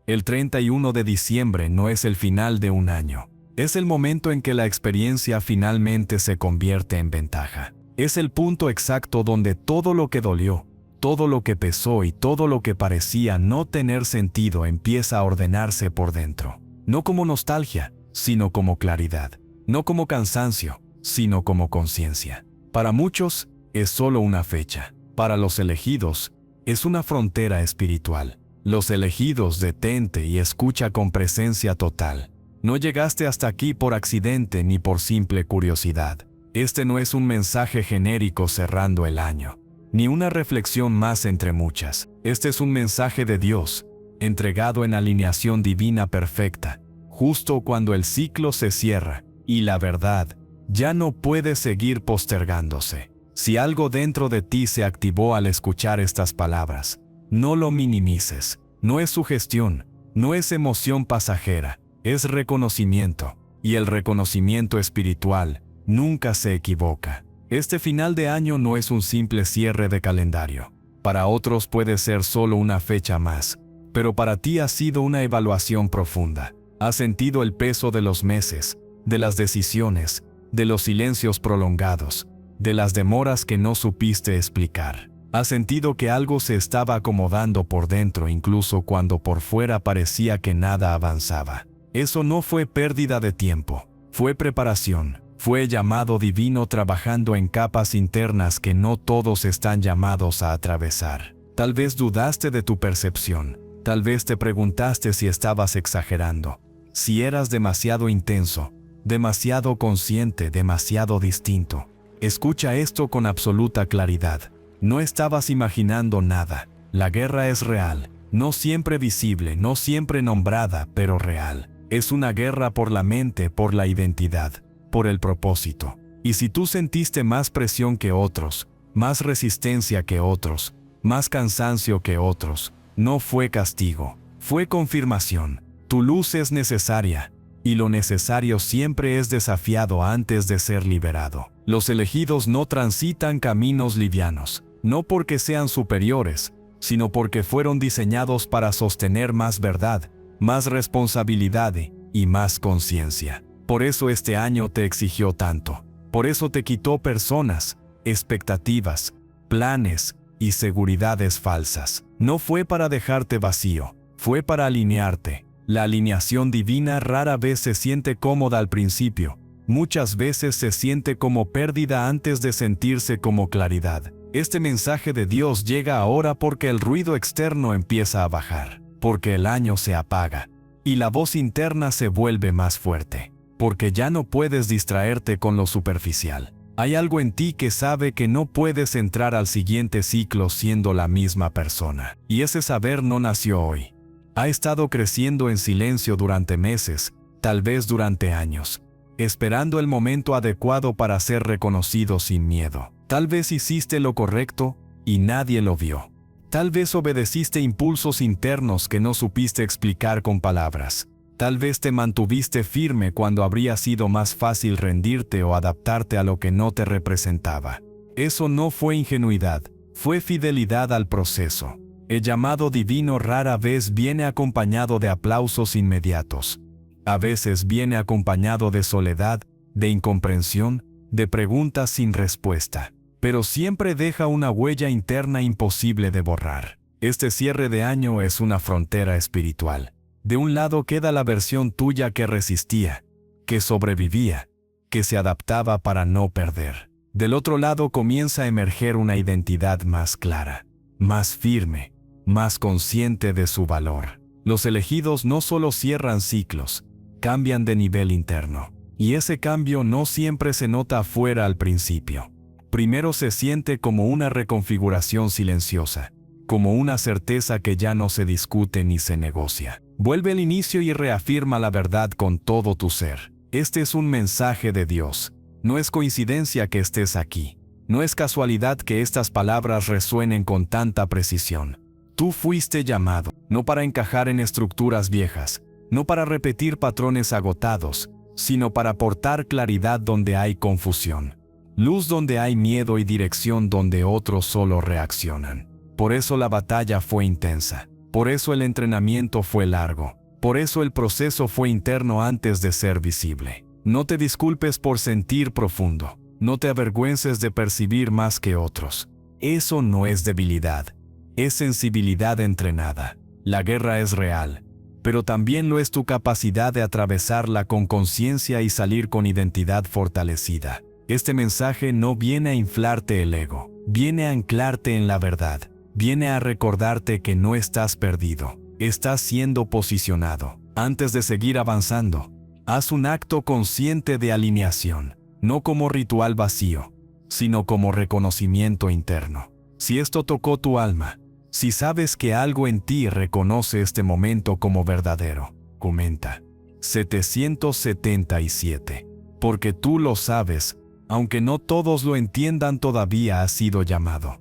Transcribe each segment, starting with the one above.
El 31 de diciembre no es el final de un año. Es el momento en que la experiencia finalmente se convierte en ventaja. Es el punto exacto donde todo lo que dolió, todo lo que pesó y todo lo que parecía no tener sentido empieza a ordenarse por dentro. No como nostalgia, sino como claridad. No como cansancio, sino como conciencia. Para muchos, es solo una fecha. Para los elegidos, es una frontera espiritual. Los elegidos, detente y escucha con presencia total. No llegaste hasta aquí por accidente ni por simple curiosidad. Este no es un mensaje genérico cerrando el año, ni una reflexión más entre muchas. Este es un mensaje de Dios, entregado en alineación divina perfecta, justo cuando el ciclo se cierra, y la verdad ya no puede seguir postergándose. Si algo dentro de ti se activó al escuchar estas palabras, no lo minimices. No es sugestión, no es emoción pasajera, es reconocimiento, y el reconocimiento espiritual nunca se equivoca. Este final de año no es un simple cierre de calendario. Para otros puede ser solo una fecha más, pero para ti ha sido una evaluación profunda. Has sentido el peso de los meses, de las decisiones, de los silencios prolongados, de las demoras que no supiste explicar. Has sentido que algo se estaba acomodando por dentro incluso cuando por fuera parecía que nada avanzaba. Eso no fue pérdida de tiempo, fue preparación, fue llamado divino trabajando en capas internas que no todos están llamados a atravesar. Tal vez dudaste de tu percepción, tal vez te preguntaste si estabas exagerando, si eras demasiado intenso, demasiado consciente, demasiado distinto. Escucha esto con absoluta claridad. No estabas imaginando nada. La guerra es real, no siempre visible, no siempre nombrada, pero real. Es una guerra por la mente, por la identidad, por el propósito. Y si tú sentiste más presión que otros, más resistencia que otros, más cansancio que otros, no fue castigo, fue confirmación. Tu luz es necesaria, y lo necesario siempre es desafiado antes de ser liberado. Los elegidos no transitan caminos livianos. No porque sean superiores, sino porque fueron diseñados para sostener más verdad, más responsabilidad y más conciencia. Por eso este año te exigió tanto. Por eso te quitó personas, expectativas, planes y seguridades falsas. No fue para dejarte vacío, fue para alinearte. La alineación divina rara vez se siente cómoda al principio. Muchas veces se siente como pérdida antes de sentirse como claridad. Este mensaje de Dios llega ahora porque el ruido externo empieza a bajar, porque el año se apaga, y la voz interna se vuelve más fuerte, porque ya no puedes distraerte con lo superficial. Hay algo en ti que sabe que no puedes entrar al siguiente ciclo siendo la misma persona, y ese saber no nació hoy. Ha estado creciendo en silencio durante meses, tal vez durante años, esperando el momento adecuado para ser reconocido sin miedo. Tal vez hiciste lo correcto y nadie lo vio. Tal vez obedeciste impulsos internos que no supiste explicar con palabras. Tal vez te mantuviste firme cuando habría sido más fácil rendirte o adaptarte a lo que no te representaba. Eso no fue ingenuidad, fue fidelidad al proceso. El llamado divino rara vez viene acompañado de aplausos inmediatos. A veces viene acompañado de soledad, de incomprensión, de preguntas sin respuesta, pero siempre deja una huella interna imposible de borrar. Este cierre de año es una frontera espiritual. De un lado queda la versión tuya que resistía, que sobrevivía, que se adaptaba para no perder. Del otro lado comienza a emerger una identidad más clara, más firme, más consciente de su valor. Los elegidos no solo cierran ciclos, cambian de nivel interno. Y ese cambio no siempre se nota afuera al principio. Primero se siente como una reconfiguración silenciosa, como una certeza que ya no se discute ni se negocia. Vuelve al inicio y reafirma la verdad con todo tu ser. Este es un mensaje de Dios. No es coincidencia que estés aquí. No es casualidad que estas palabras resuenen con tanta precisión. Tú fuiste llamado, no para encajar en estructuras viejas, no para repetir patrones agotados, sino para aportar claridad donde hay confusión, luz donde hay miedo y dirección donde otros solo reaccionan. Por eso la batalla fue intensa. Por eso el entrenamiento fue largo. Por eso el proceso fue interno antes de ser visible. No te disculpes por sentir profundo. No te avergüences de percibir más que otros. Eso no es debilidad. Es sensibilidad entrenada. La guerra es real, pero también lo es tu capacidad de atravesarla con conciencia y salir con identidad fortalecida. Este mensaje no viene a inflarte el ego, viene a anclarte en la verdad, viene a recordarte que no estás perdido, estás siendo posicionado. Antes de seguir avanzando, haz un acto consciente de alineación, no como ritual vacío, sino como reconocimiento interno. Si esto tocó tu alma, si sabes que algo en ti reconoce este momento como verdadero, comenta. 777. Porque tú lo sabes, aunque no todos lo entiendan, todavía has sido llamado.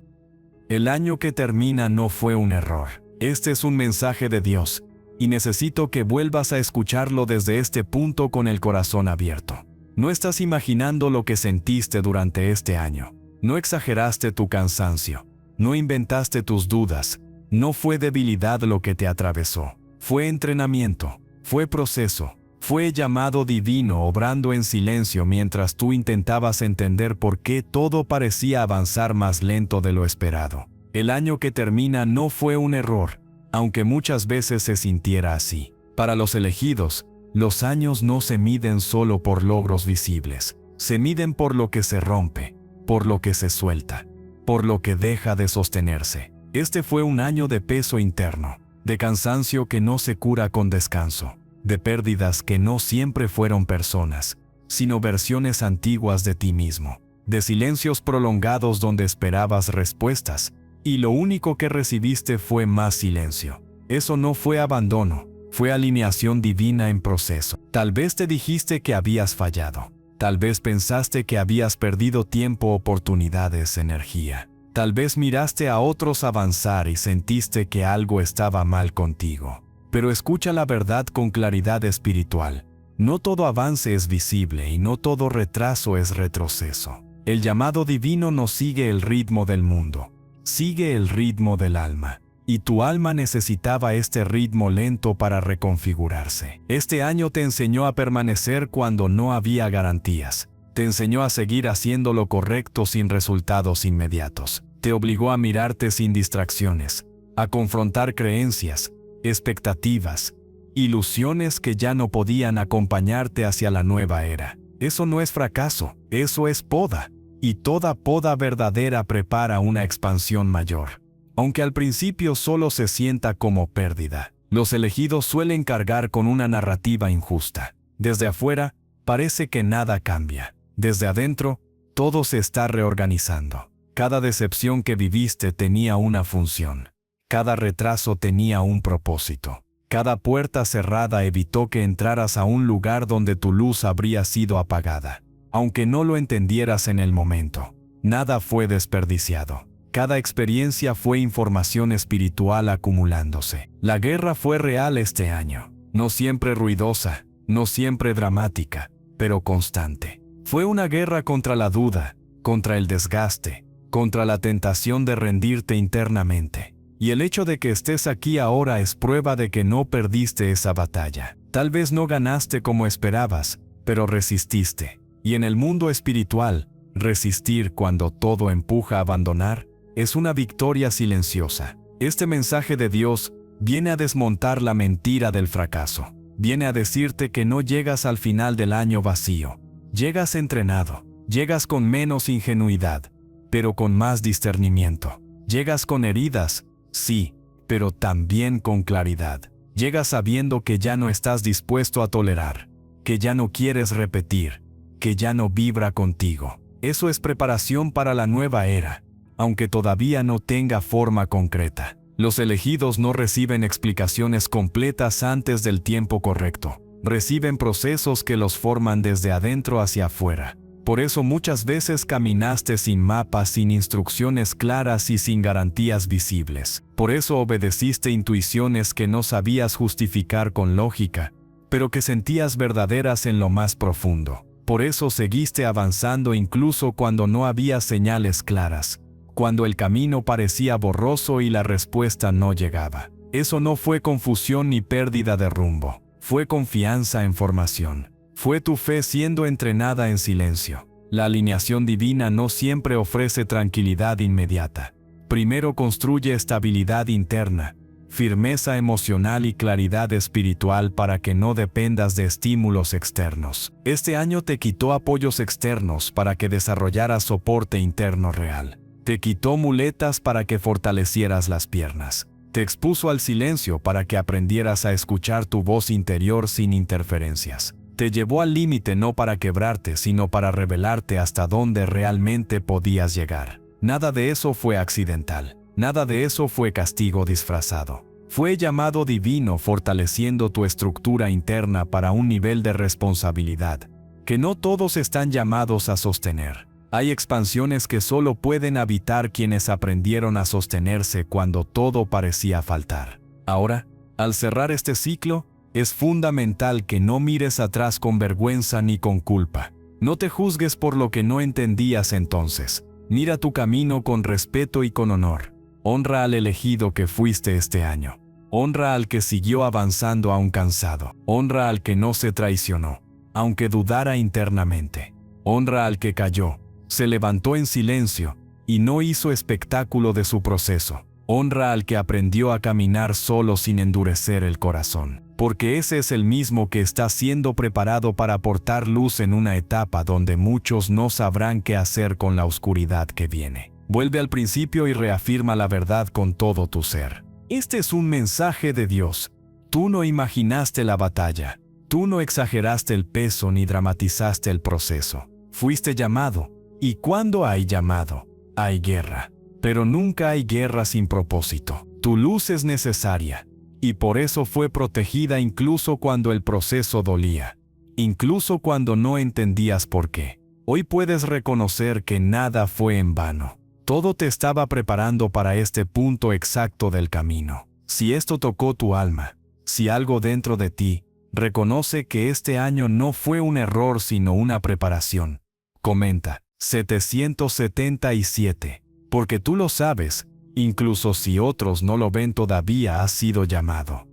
El año que termina no fue un error. Este es un mensaje de Dios, y necesito que vuelvas a escucharlo desde este punto con el corazón abierto. No estás imaginando lo que sentiste durante este año. No exageraste tu cansancio. No inventaste tus dudas. No fue debilidad lo que te atravesó. Fue entrenamiento. Fue proceso. Fue llamado divino obrando en silencio mientras tú intentabas entender por qué todo parecía avanzar más lento de lo esperado. El año que termina no fue un error, aunque muchas veces se sintiera así. Para los elegidos, los años no se miden solo por logros visibles. Se miden por lo que se rompe, por lo que se suelta, por lo que deja de sostenerse. Este fue un año de peso interno, de cansancio que no se cura con descanso, de pérdidas que no siempre fueron personas, sino versiones antiguas de ti mismo, de silencios prolongados donde esperabas respuestas, y lo único que recibiste fue más silencio. Eso no fue abandono, fue alineación divina en proceso. Tal vez te dijiste que habías fallado. Tal vez pensaste que habías perdido tiempo, oportunidades, energía. Tal vez miraste a otros avanzar y sentiste que algo estaba mal contigo. Pero escucha la verdad con claridad espiritual. No todo avance es visible y no todo retraso es retroceso. El llamado divino no sigue el ritmo del mundo, sigue el ritmo del alma. Y tu alma necesitaba este ritmo lento para reconfigurarse. Este año te enseñó a permanecer cuando no había garantías. Te enseñó a seguir haciendo lo correcto sin resultados inmediatos. Te obligó a mirarte sin distracciones, a confrontar creencias, expectativas, ilusiones que ya no podían acompañarte hacia la nueva era. Eso no es fracaso, eso es poda. Y toda poda verdadera prepara una expansión mayor. Aunque al principio solo se sienta como pérdida, los elegidos suelen cargar con una narrativa injusta. Desde afuera, parece que nada cambia. Desde adentro, todo se está reorganizando. Cada decepción que viviste tenía una función. Cada retraso tenía un propósito. Cada puerta cerrada evitó que entraras a un lugar donde tu luz habría sido apagada. Aunque no lo entendieras en el momento, nada fue desperdiciado. Cada experiencia fue información espiritual acumulándose. La guerra fue real este año. No siempre ruidosa, no siempre dramática, pero constante. Fue una guerra contra la duda, contra el desgaste, contra la tentación de rendirte internamente. Y el hecho de que estés aquí ahora es prueba de que no perdiste esa batalla. Tal vez no ganaste como esperabas, pero resististe. Y en el mundo espiritual, resistir cuando todo empuja a abandonar, es una victoria silenciosa. Este mensaje de Dios viene a desmontar la mentira del fracaso. Viene a decirte que no llegas al final del año vacío. Llegas entrenado. Llegas con menos ingenuidad, pero con más discernimiento. Llegas con heridas, sí, pero también con claridad. Llegas sabiendo que ya no estás dispuesto a tolerar, que ya no quieres repetir, que ya no vibra contigo. Eso es preparación para la nueva era. Aunque todavía no tenga forma concreta. Los elegidos no reciben explicaciones completas antes del tiempo correcto. Reciben procesos que los forman desde adentro hacia afuera. Por eso muchas veces caminaste sin mapas, sin instrucciones claras y sin garantías visibles. Por eso obedeciste intuiciones que no sabías justificar con lógica, pero que sentías verdaderas en lo más profundo. Por eso seguiste avanzando incluso cuando no había señales claras. Cuando el camino parecía borroso y la respuesta no llegaba. Eso no fue confusión ni pérdida de rumbo. Fue confianza en formación. Fue tu fe siendo entrenada en silencio. La alineación divina no siempre ofrece tranquilidad inmediata. Primero construye estabilidad interna, firmeza emocional y claridad espiritual para que no dependas de estímulos externos. Este año te quitó apoyos externos para que desarrollaras soporte interno real. Te quitó muletas para que fortalecieras las piernas. Te expuso al silencio para que aprendieras a escuchar tu voz interior sin interferencias. Te llevó al límite no para quebrarte, sino para revelarte hasta dónde realmente podías llegar. Nada de eso fue accidental. Nada de eso fue castigo disfrazado. Fue llamado divino fortaleciendo tu estructura interna para un nivel de responsabilidad que no todos están llamados a sostener. Hay expansiones que solo pueden habitar quienes aprendieron a sostenerse cuando todo parecía faltar. Ahora, al cerrar este ciclo, es fundamental que no mires atrás con vergüenza ni con culpa. No te juzgues por lo que no entendías entonces. Mira tu camino con respeto y con honor. Honra al elegido que fuiste este año. Honra al que siguió avanzando aún cansado. Honra al que no se traicionó, aunque dudara internamente. Honra al que cayó, se levantó en silencio y no hizo espectáculo de su proceso. Honra al que aprendió a caminar solo sin endurecer el corazón, porque ese es el mismo que está siendo preparado para aportar luz en una etapa donde muchos no sabrán qué hacer con la oscuridad que viene. Vuelve al principio y reafirma la verdad con todo tu ser. Este es un mensaje de Dios. Tú no imaginaste la batalla. Tú no exageraste el peso ni dramatizaste el proceso. Fuiste llamado. Y cuando hay llamado, hay guerra. Pero nunca hay guerra sin propósito. Tu luz es necesaria. Y por eso fue protegida incluso cuando el proceso dolía. Incluso cuando no entendías por qué. Hoy puedes reconocer que nada fue en vano. Todo te estaba preparando para este punto exacto del camino. Si esto tocó tu alma, si algo dentro de ti, reconoce que este año no fue un error sino una preparación. Comenta. 777. Porque tú lo sabes, incluso si otros no lo ven todavía has sido llamado.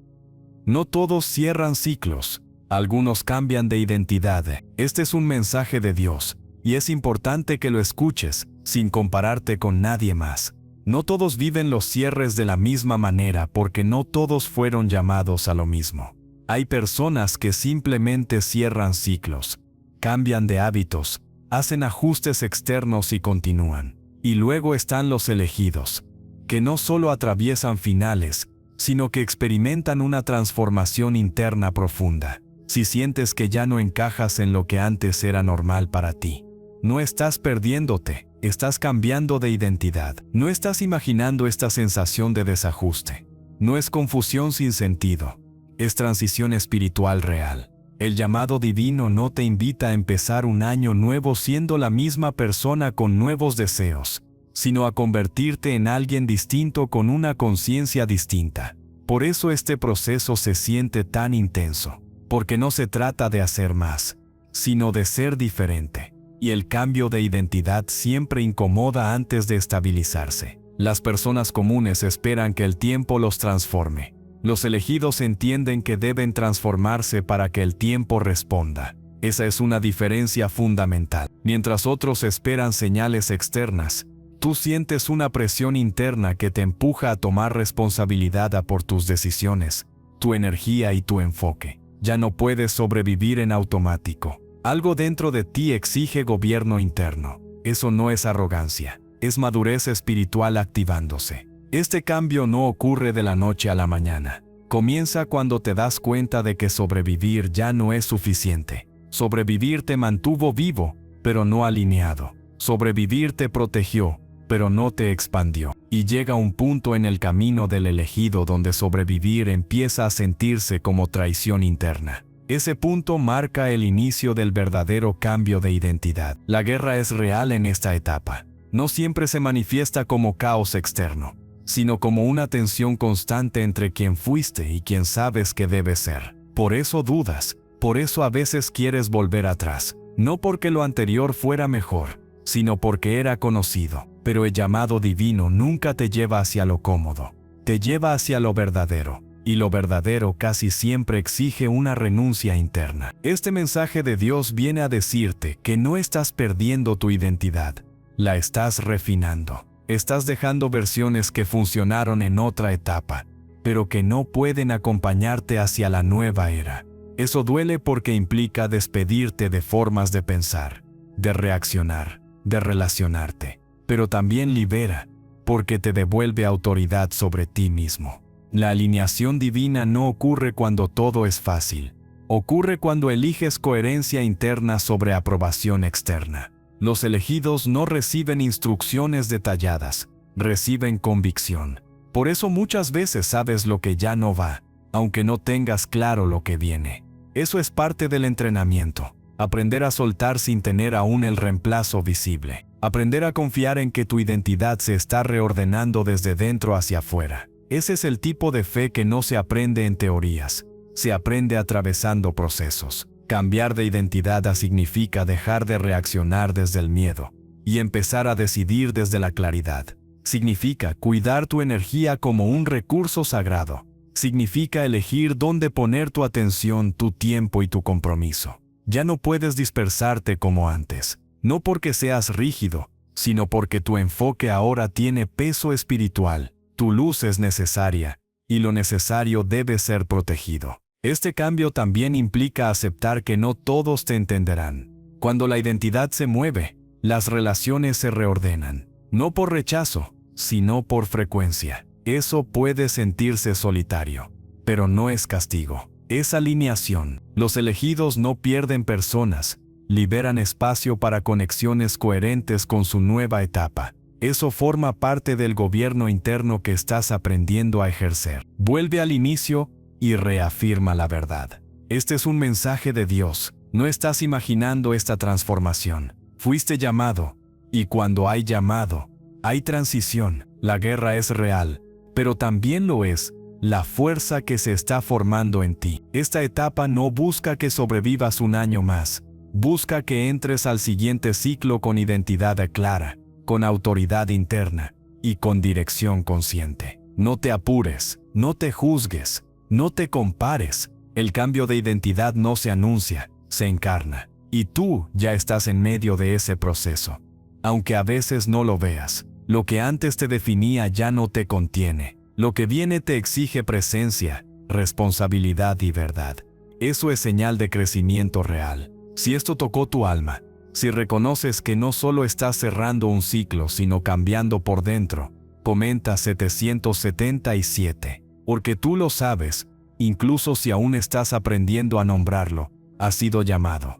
No todos cierran ciclos, algunos cambian de identidad. Este es un mensaje de Dios, y es importante que lo escuches, sin compararte con nadie más. No todos viven los cierres de la misma manera porque no todos fueron llamados a lo mismo. Hay personas que simplemente cierran ciclos, cambian de hábitos, hacen ajustes externos y continúan. Y luego están los elegidos, que no solo atraviesan finales, sino que experimentan una transformación interna profunda. Si sientes que ya no encajas en lo que antes era normal para ti, no estás perdiéndote, estás cambiando de identidad. No estás imaginando esta sensación de desajuste. No es confusión sin sentido, es transición espiritual real. El llamado divino no te invita a empezar un año nuevo siendo la misma persona con nuevos deseos, sino a convertirte en alguien distinto con una conciencia distinta. Por eso este proceso se siente tan intenso, porque no se trata de hacer más, sino de ser diferente. Y el cambio de identidad siempre incomoda antes de estabilizarse. Las personas comunes esperan que el tiempo los transforme. Los elegidos entienden que deben transformarse para que el tiempo responda. Esa es una diferencia fundamental. Mientras otros esperan señales externas, tú sientes una presión interna que te empuja a tomar responsabilidad por tus decisiones, tu energía y tu enfoque. Ya no puedes sobrevivir en automático. Algo dentro de ti exige gobierno interno. Eso no es arrogancia, es madurez espiritual activándose. Este cambio no ocurre de la noche a la mañana. Comienza cuando te das cuenta de que sobrevivir ya no es suficiente. Sobrevivir te mantuvo vivo, pero no alineado. Sobrevivir te protegió, pero no te expandió. Y llega un punto en el camino del elegido donde sobrevivir empieza a sentirse como traición interna. Ese punto marca el inicio del verdadero cambio de identidad. La guerra es real en esta etapa. No siempre se manifiesta como caos externo, sino como una tensión constante entre quien fuiste y quien sabes que debes ser. Por eso dudas, por eso a veces quieres volver atrás. No porque lo anterior fuera mejor, sino porque era conocido. Pero el llamado divino nunca te lleva hacia lo cómodo. te lleva hacia lo verdadero, y lo verdadero casi siempre exige una renuncia interna. Este mensaje de Dios viene a decirte que no estás perdiendo tu identidad, la estás refinando. Estás dejando versiones que funcionaron en otra etapa, pero que no pueden acompañarte hacia la nueva era. Eso duele porque implica despedirte de formas de pensar, de reaccionar, de relacionarte, pero también libera, porque te devuelve autoridad sobre ti mismo. La alineación divina no ocurre cuando todo es fácil, ocurre cuando eliges coherencia interna sobre aprobación externa. Los elegidos no reciben instrucciones detalladas, reciben convicción. Por eso muchas veces sabes lo que ya no va, aunque no tengas claro lo que viene. Eso es parte del entrenamiento. Aprender a soltar sin tener aún el reemplazo visible. Aprender a confiar en que tu identidad se está reordenando desde dentro hacia afuera. Ese es el tipo de fe que no se aprende en teorías, se aprende atravesando procesos. Cambiar de identidad significa dejar de reaccionar desde el miedo y empezar a decidir desde la claridad. Significa cuidar tu energía como un recurso sagrado. Significa elegir dónde poner tu atención, tu tiempo y tu compromiso. Ya no puedes dispersarte como antes, no porque seas rígido, sino porque tu enfoque ahora tiene peso espiritual. Tu luz es necesaria, y lo necesario debe ser protegido. Este cambio también implica aceptar que no todos te entenderán. Cuando la identidad se mueve, las relaciones se reordenan, no por rechazo, sino por frecuencia. Eso puede sentirse solitario, pero no es castigo, es alineación. Los elegidos no pierden personas, liberan espacio para conexiones coherentes con su nueva etapa. Eso forma parte del gobierno interno que estás aprendiendo a ejercer. Vuelve al inicio y reafirma la verdad. Este es un mensaje de Dios. No estás imaginando esta transformación. Fuiste llamado, y cuando hay llamado, hay transición. La guerra es real, pero también lo es la fuerza que se está formando en ti. Esta etapa no busca que sobrevivas un año más. Busca que entres al siguiente ciclo con identidad clara, con autoridad interna y con dirección consciente. No te apures, no te juzgues, no te compares. El cambio de identidad no se anuncia, se encarna. Y tú ya estás en medio de ese proceso. Aunque a veces no lo veas, lo que antes te definía ya no te contiene. Lo que viene te exige presencia, responsabilidad y verdad. Eso es señal de crecimiento real. Si esto tocó tu alma, si reconoces que no solo estás cerrando un ciclo, sino cambiando por dentro, comenta 777. Porque tú lo sabes, incluso si aún estás aprendiendo a nombrarlo, has sido llamado.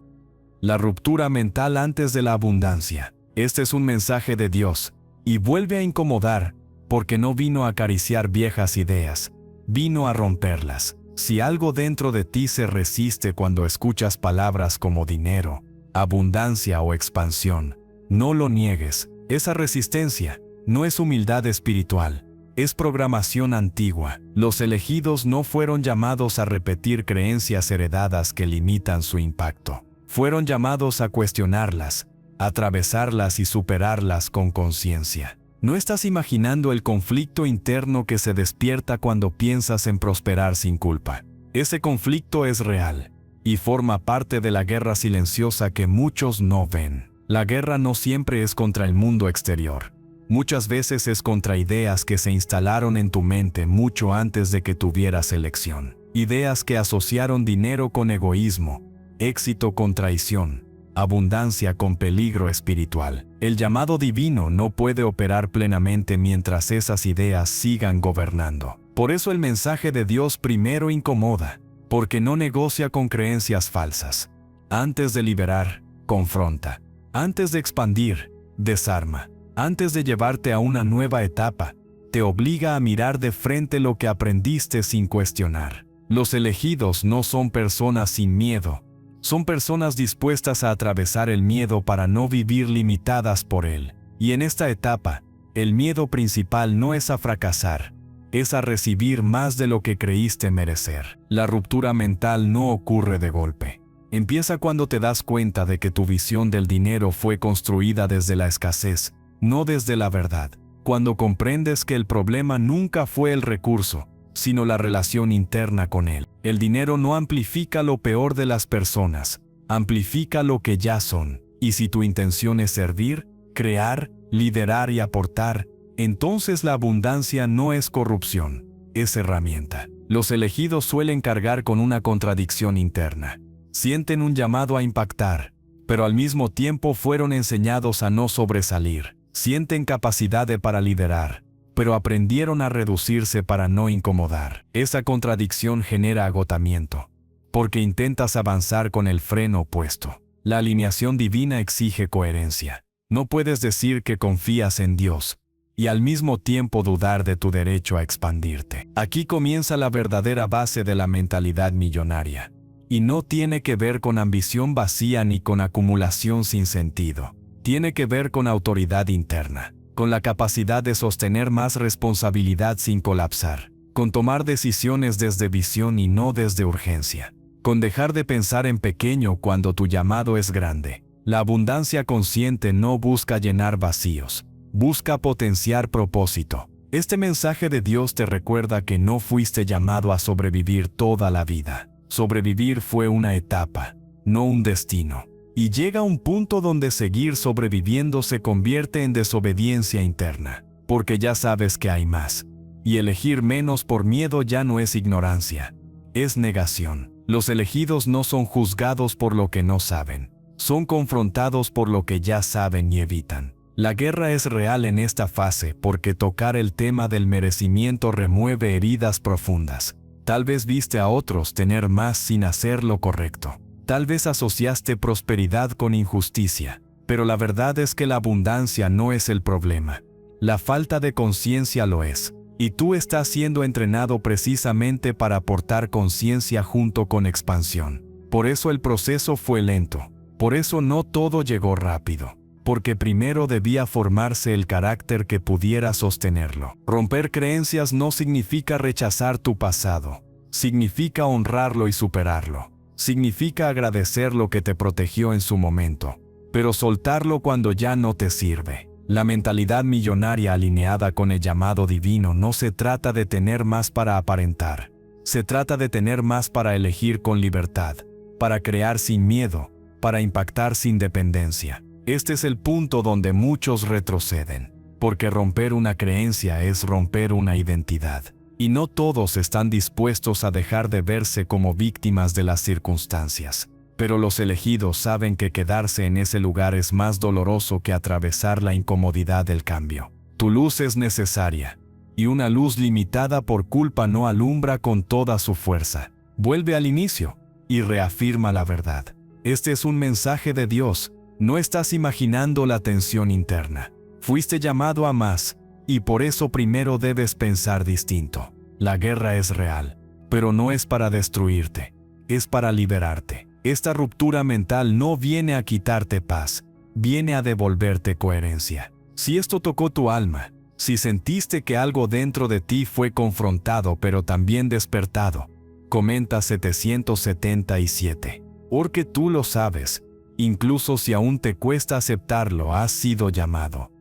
La ruptura mental antes de la abundancia. Este es un mensaje de Dios, y vuelve a incomodar, porque no vino a acariciar viejas ideas, vino a romperlas. Si algo dentro de ti se resiste cuando escuchas palabras como dinero, abundancia o expansión, no lo niegues. Esa resistencia no es humildad espiritual, es programación antigua. Los elegidos no fueron llamados a repetir creencias heredadas que limitan su impacto. Fueron llamados a cuestionarlas, atravesarlas y superarlas con conciencia. No estás imaginando el conflicto interno que se despierta cuando piensas en prosperar sin culpa. Ese conflicto es real y forma parte de la guerra silenciosa que muchos no ven. La guerra no siempre es contra el mundo exterior. Muchas veces es contra ideas que se instalaron en tu mente mucho antes de que tuvieras elección. Ideas que asociaron dinero con egoísmo, éxito con traición, abundancia con peligro espiritual. El llamado divino no puede operar plenamente mientras esas ideas sigan gobernando. Por eso el mensaje de Dios primero incomoda, porque no negocia con creencias falsas. Antes de liberar, confronta. Antes de expandir, desarma. Antes de llevarte a una nueva etapa, te obliga a mirar de frente lo que aprendiste sin cuestionar. Los elegidos no son personas sin miedo. Son personas dispuestas a atravesar el miedo para no vivir limitadas por él. Y en esta etapa, el miedo principal no es a fracasar, es a recibir más de lo que creíste merecer. La ruptura mental no ocurre de golpe. Empieza cuando te das cuenta de que tu visión del dinero fue construida desde la escasez, no desde la verdad. cuando comprendes que el problema nunca fue el recurso, sino la relación interna con él. El dinero no amplifica lo peor de las personas, amplifica lo que ya son. Y si tu intención es servir, crear, liderar y aportar, entonces la abundancia no es corrupción, es herramienta. Los elegidos suelen cargar con una contradicción interna. Sienten un llamado a impactar, pero al mismo tiempo fueron enseñados a no sobresalir. Sienten capacidad para liderar, pero aprendieron a reducirse para no incomodar. Esa contradicción genera agotamiento, porque intentas avanzar con el freno opuesto. La alineación divina exige coherencia. No puedes decir que confías en Dios y al mismo tiempo dudar de tu derecho a expandirte. Aquí comienza la verdadera base de la mentalidad millonaria. Y no tiene que ver con ambición vacía ni con acumulación sin sentido. Tiene que ver con autoridad interna, con la capacidad de sostener más responsabilidad sin colapsar, con tomar decisiones desde visión y no desde urgencia, con dejar de pensar en pequeño cuando tu llamado es grande. La abundancia consciente no busca llenar vacíos, busca potenciar propósito. Este mensaje de Dios te recuerda que no fuiste llamado a sobrevivir toda la vida. Sobrevivir fue una etapa, no un destino. Y llega un punto donde seguir sobreviviendo se convierte en desobediencia interna, porque ya sabes que hay más. Y elegir menos por miedo ya no es ignorancia, es negación. Los elegidos no son juzgados por lo que no saben, son confrontados por lo que ya saben y evitan. La guerra es real en esta fase porque tocar el tema del merecimiento remueve heridas profundas. Tal vez viste a otros tener más sin hacer lo correcto. Tal vez asociaste prosperidad con injusticia, pero la verdad es que la abundancia no es el problema. La falta de conciencia lo es, y tú estás siendo entrenado precisamente para aportar conciencia junto con expansión. Por eso el proceso fue lento, por eso no todo llegó rápido, porque primero debía formarse el carácter que pudiera sostenerlo. Romper creencias no significa rechazar tu pasado, significa honrarlo y superarlo. Significa agradecer lo que te protegió en su momento, pero soltarlo cuando ya no te sirve. La mentalidad millonaria alineada con el llamado divino no se trata de tener más para aparentar. Se trata de tener más para elegir con libertad, para crear sin miedo, para impactar sin dependencia. Este es el punto donde muchos retroceden, porque romper una creencia es romper una identidad. Y no todos están dispuestos a dejar de verse como víctimas de las circunstancias. Pero los elegidos saben que quedarse en ese lugar es más doloroso que atravesar la incomodidad del cambio. Tu luz es necesaria, y una luz limitada por culpa no alumbra con toda su fuerza. Vuelve al inicio, y reafirma la verdad. Este es un mensaje de Dios, no estás imaginando la tensión interna. Fuiste llamado a más, y por eso primero debes pensar distinto. La guerra es real, pero no es para destruirte, es para liberarte. Esta ruptura mental no viene a quitarte paz, viene a devolverte coherencia. Si esto tocó tu alma, si sentiste que algo dentro de ti fue confrontado pero también despertado, comenta 777. Porque tú lo sabes, incluso si aún te cuesta aceptarlo, has sido llamado.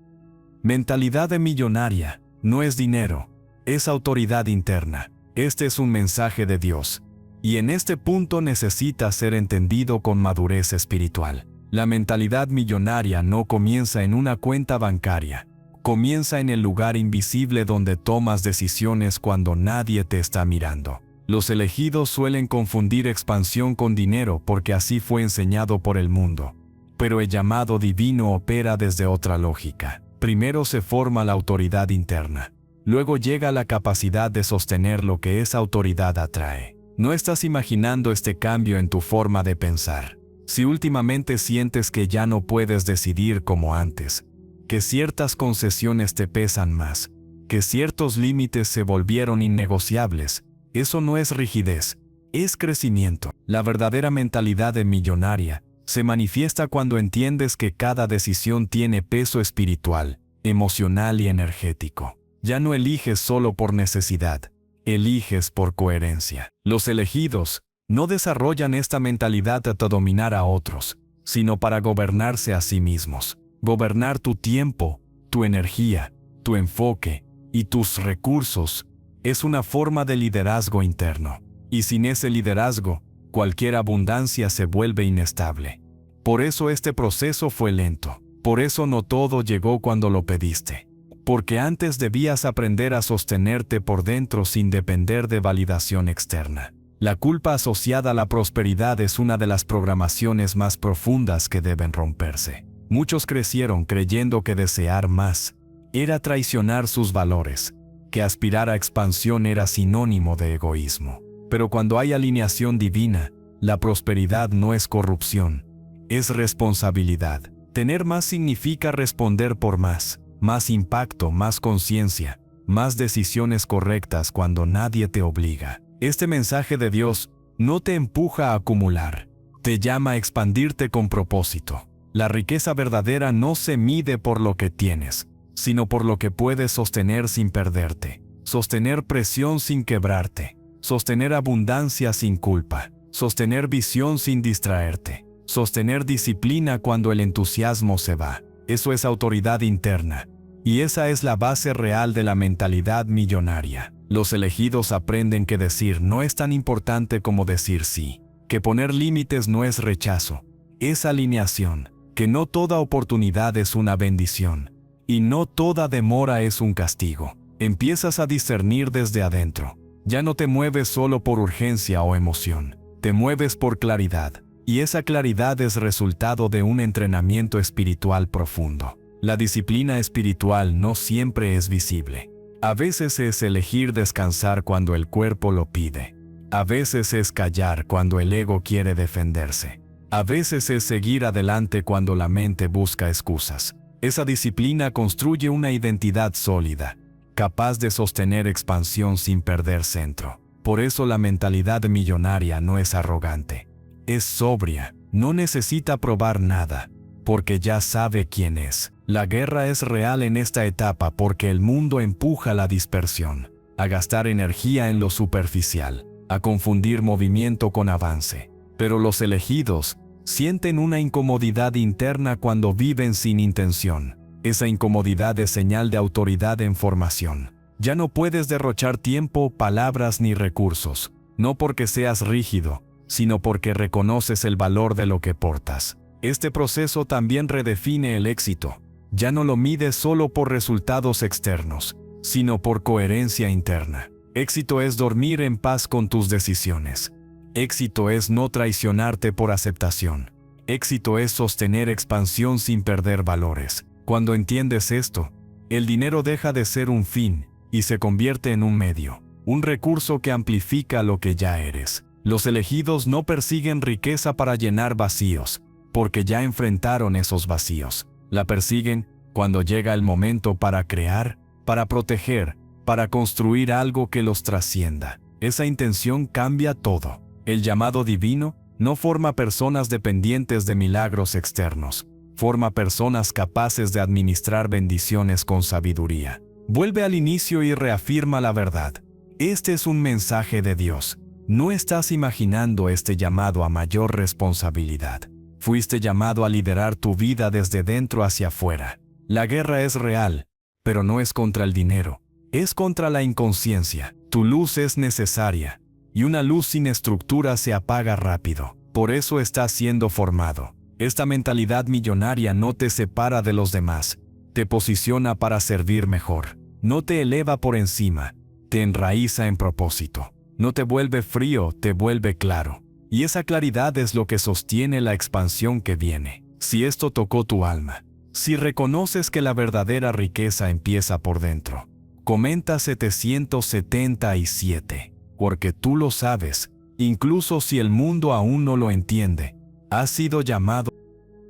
Mentalidad de millonaria, no es dinero, es autoridad interna. Este es un mensaje de Dios, y en este punto necesita ser entendido con madurez espiritual. La mentalidad millonaria no comienza en una cuenta bancaria, comienza en el lugar invisible donde tomas decisiones cuando nadie te está mirando. Los elegidos suelen confundir expansión con dinero porque así fue enseñado por el mundo. Pero el llamado divino opera desde otra lógica. Primero se forma la autoridad interna. Luego llega la capacidad de sostener lo que esa autoridad atrae. No estás imaginando este cambio en tu forma de pensar. Si últimamente sientes que ya no puedes decidir como antes, que ciertas concesiones te pesan más, que ciertos límites se volvieron innegociables, eso no es rigidez, es crecimiento. La verdadera mentalidad de millonaria se manifiesta cuando entiendes que cada decisión tiene peso espiritual, emocional y energético. Ya no eliges solo por necesidad, eliges por coherencia. Los elegidos no desarrollan esta mentalidad para dominar a otros, sino para gobernarse a sí mismos. Gobernar tu tiempo, tu energía, tu enfoque y tus recursos es una forma de liderazgo interno. Y sin ese liderazgo, cualquier abundancia se vuelve inestable. Por eso este proceso fue lento. Por eso no todo llegó cuando lo pediste. Porque antes debías aprender a sostenerte por dentro sin depender de validación externa. La culpa asociada a la prosperidad es una de las programaciones más profundas que deben romperse. Muchos crecieron creyendo que desear más era traicionar sus valores, que aspirar a expansión era sinónimo de egoísmo. Pero cuando hay alineación divina, la prosperidad no es corrupción, es responsabilidad. Tener más significa responder por más impacto, más conciencia, más decisiones correctas cuando nadie te obliga. Este mensaje de Dios no te empuja a acumular, te llama a expandirte con propósito. La riqueza verdadera no se mide por lo que tienes, sino por lo que puedes sostener sin perderte, sostener presión sin quebrarte, sostener abundancia sin culpa, sostener visión sin distraerte, sostener disciplina cuando el entusiasmo se va. Eso es autoridad interna. Y esa es la base real de la mentalidad millonaria. Los elegidos aprenden que decir no es tan importante como decir sí, que poner límites no es rechazo, es alineación, que no toda oportunidad es una bendición, y no toda demora es un castigo. Empiezas a discernir desde adentro. Ya no te mueves solo por urgencia o emoción, te mueves por claridad, y esa claridad es resultado de un entrenamiento espiritual profundo. La disciplina espiritual no siempre es visible. A veces es elegir descansar cuando el cuerpo lo pide. A veces es callar cuando el ego quiere defenderse. A veces es seguir adelante cuando la mente busca excusas. Esa disciplina construye una identidad sólida, capaz de sostener expansión sin perder centro. Por eso la mentalidad millonaria no es arrogante. Es sobria, no necesita probar nada, porque ya sabe quién es. La guerra es real en esta etapa porque el mundo empuja la dispersión, a gastar energía en lo superficial, a confundir movimiento con avance. Pero los elegidos sienten una incomodidad interna cuando viven sin intención. Esa incomodidad es señal de autoridad en formación. Ya no puedes derrochar tiempo, palabras ni recursos, no porque seas rígido, sino porque reconoces el valor de lo que portas. Este proceso también redefine el éxito. Ya no lo mides solo por resultados externos, sino por coherencia interna. Éxito es dormir en paz con tus decisiones. Éxito es no traicionarte por aceptación. Éxito es sostener expansión sin perder valores. Cuando entiendes esto, el dinero deja de ser un fin y se convierte en un medio, un recurso que amplifica lo que ya eres. Los elegidos no persiguen riqueza para llenar vacíos, porque ya enfrentaron esos vacíos. La persiguen cuando llega el momento para crear, para proteger, para construir algo que los trascienda. Esa intención cambia todo. El llamado divino no forma personas dependientes de milagros externos. Forma personas capaces de administrar bendiciones con sabiduría. Vuelve al inicio y reafirma la verdad. Este es un mensaje de Dios. No estás imaginando este llamado a mayor responsabilidad. Fuiste llamado a liderar tu vida desde dentro hacia afuera. La guerra es real, pero no es contra el dinero. Es contra la inconsciencia. Tu luz es necesaria, y una luz sin estructura se apaga rápido. Por eso estás siendo formado. Esta mentalidad millonaria no te separa de los demás. Te posiciona para servir mejor. No te eleva por encima. Te enraiza en propósito. No te vuelve frío, te vuelve claro. Y esa claridad es lo que sostiene la expansión que viene. Si esto tocó tu alma, si reconoces que la verdadera riqueza empieza por dentro, comenta 777, porque tú lo sabes, incluso si el mundo aún no lo entiende, has sido llamado.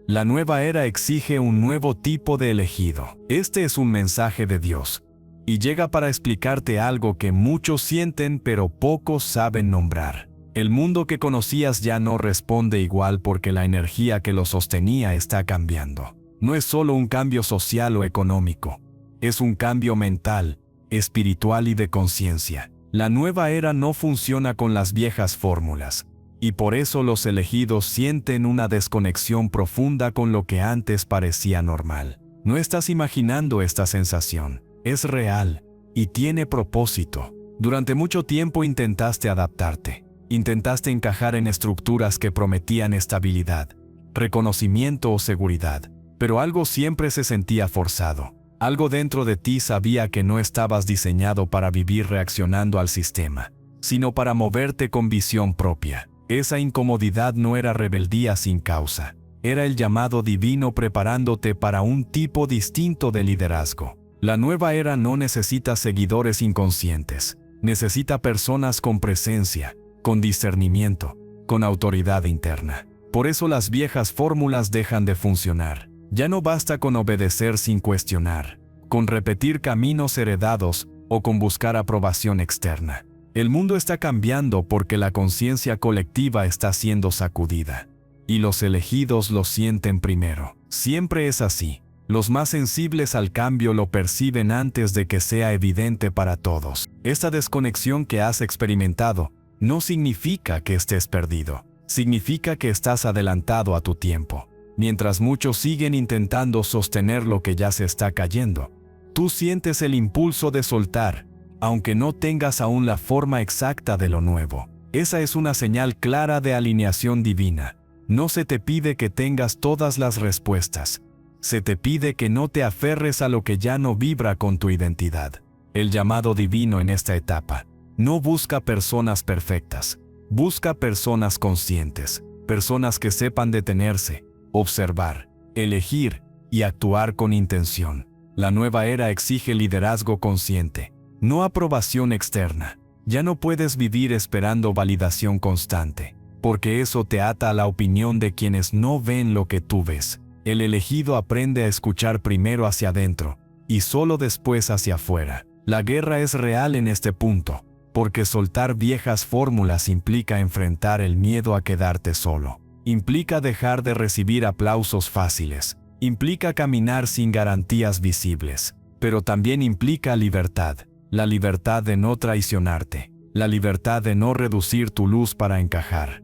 La nueva era exige un nuevo tipo de elegido. Este es un mensaje de Dios, y llega para explicarte algo que muchos sienten pero pocos saben nombrar. El mundo que conocías ya no responde igual porque la energía que lo sostenía está cambiando. No es solo un cambio social o económico, es un cambio mental, espiritual y de conciencia. La nueva era no funciona con las viejas fórmulas, y por eso los elegidos sienten una desconexión profunda con lo que antes parecía normal. No estás imaginando esta sensación. es real y tiene propósito. Durante mucho tiempo intentaste adaptarte, intentaste encajar en estructuras que prometían estabilidad, reconocimiento o seguridad, pero algo siempre se sentía forzado. Algo dentro de ti sabía que no estabas diseñado para vivir reaccionando al sistema, sino para moverte con visión propia. Esa incomodidad no era rebeldía sin causa, era el llamado divino preparándote para un tipo distinto de liderazgo. La nueva era no necesita seguidores inconscientes, necesita personas con presencia, con discernimiento, con autoridad interna. Por eso las viejas fórmulas dejan de funcionar. Ya no basta con obedecer sin cuestionar, con repetir caminos heredados o con buscar aprobación externa. El mundo está cambiando porque la conciencia colectiva está siendo sacudida. Y los elegidos lo sienten primero. Siempre es así. Los más sensibles al cambio lo perciben antes de que sea evidente para todos. Esta desconexión que has experimentado no significa que estés perdido. Significa que estás adelantado a tu tiempo. Mientras muchos siguen intentando sostener lo que ya se está cayendo, tú sientes el impulso de soltar, aunque no tengas aún la forma exacta de lo nuevo. Esa es una señal clara de alineación divina. No se te pide que tengas todas las respuestas. Se te pide que no te aferres a lo que ya no vibra con tu identidad. El llamado divino en esta etapa no busca personas perfectas, busca personas conscientes, personas que sepan detenerse, observar, elegir y actuar con intención. La nueva era exige liderazgo consciente, no aprobación externa. Ya no puedes vivir esperando validación constante, porque eso te ata a la opinión de quienes no ven lo que tú ves. El elegido aprende a escuchar primero hacia adentro y solo después hacia afuera. La guerra es real en este punto, porque soltar viejas fórmulas implica enfrentar el miedo a quedarte solo. Implica dejar de recibir aplausos fáciles, implica caminar sin garantías visibles, pero también implica libertad, la libertad de no traicionarte, la libertad de no reducir tu luz para encajar.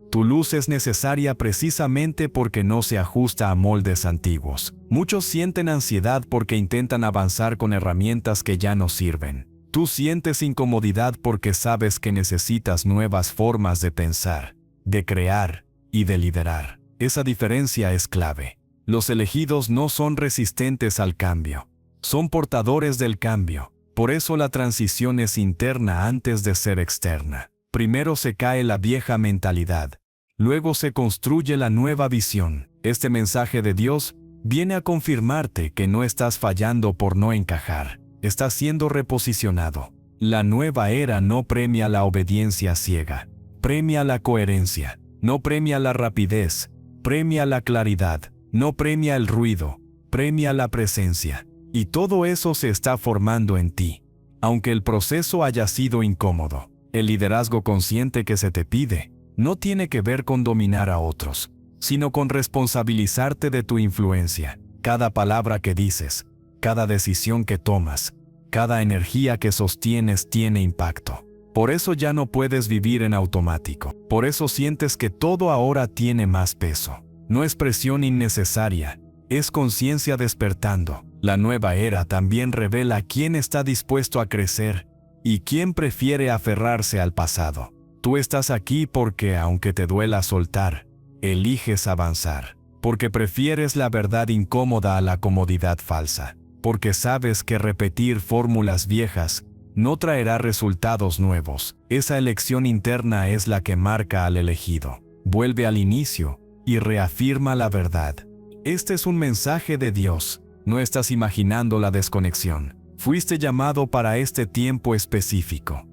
Tu luz es necesaria precisamente porque no se ajusta a moldes antiguos. Muchos sienten ansiedad porque intentan avanzar con herramientas que ya no sirven. Tú sientes incomodidad porque sabes que necesitas nuevas formas de pensar, de crear y de liderar. Esa diferencia es clave. Los elegidos no son resistentes al cambio, son portadores del cambio. Por eso la transición es interna antes de ser externa. Primero se cae la vieja mentalidad, luego se construye la nueva visión. Este mensaje de Dios viene a confirmarte que no estás fallando por no encajar, estás siendo reposicionado. La nueva era no premia la obediencia ciega, premia la coherencia. No premia la rapidez, premia la claridad, no premia el ruido, premia la presencia. Y todo eso se está formando en ti. Aunque el proceso haya sido incómodo, el liderazgo consciente que se te pide no tiene que ver con dominar a otros, sino con responsabilizarte de tu influencia. Cada palabra que dices, cada decisión que tomas, cada energía que sostienes tiene impacto. Por eso ya no puedes vivir en automático. Por eso sientes que todo ahora tiene más peso. No es presión innecesaria, es conciencia despertando. La nueva era también revela quién está dispuesto a crecer y quién prefiere aferrarse al pasado. Tú estás aquí porque, aunque te duela soltar, eliges avanzar. Porque prefieres la verdad incómoda a la comodidad falsa. Porque sabes que repetir fórmulas viejas no traerá resultados nuevos. Esa elección interna es la que marca al elegido. Vuelve al inicio y reafirma la verdad. Este es un mensaje de Dios. No estás imaginando la desconexión. Fuiste llamado para este tiempo específico.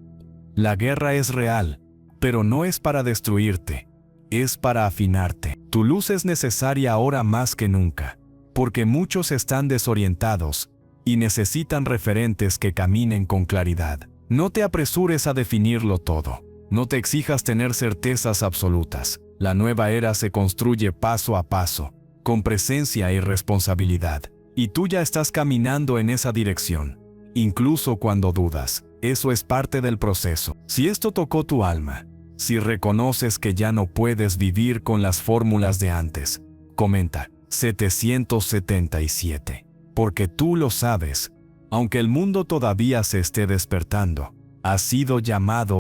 La guerra es real, pero no es para destruirte, es para afinarte. Tu luz es necesaria ahora más que nunca, porque muchos están desorientados y necesitan referentes que caminen con claridad. No te apresures a definirlo todo. No te exijas tener certezas absolutas. La nueva era se construye paso a paso, con presencia y responsabilidad. Y tú ya estás caminando en esa dirección, incluso cuando dudas. Eso es parte del proceso. Si esto tocó tu alma, si reconoces que ya no puedes vivir con las fórmulas de antes, comenta 777. Porque tú lo sabes, Aunque el mundo todavía se esté despertando, ha sido llamado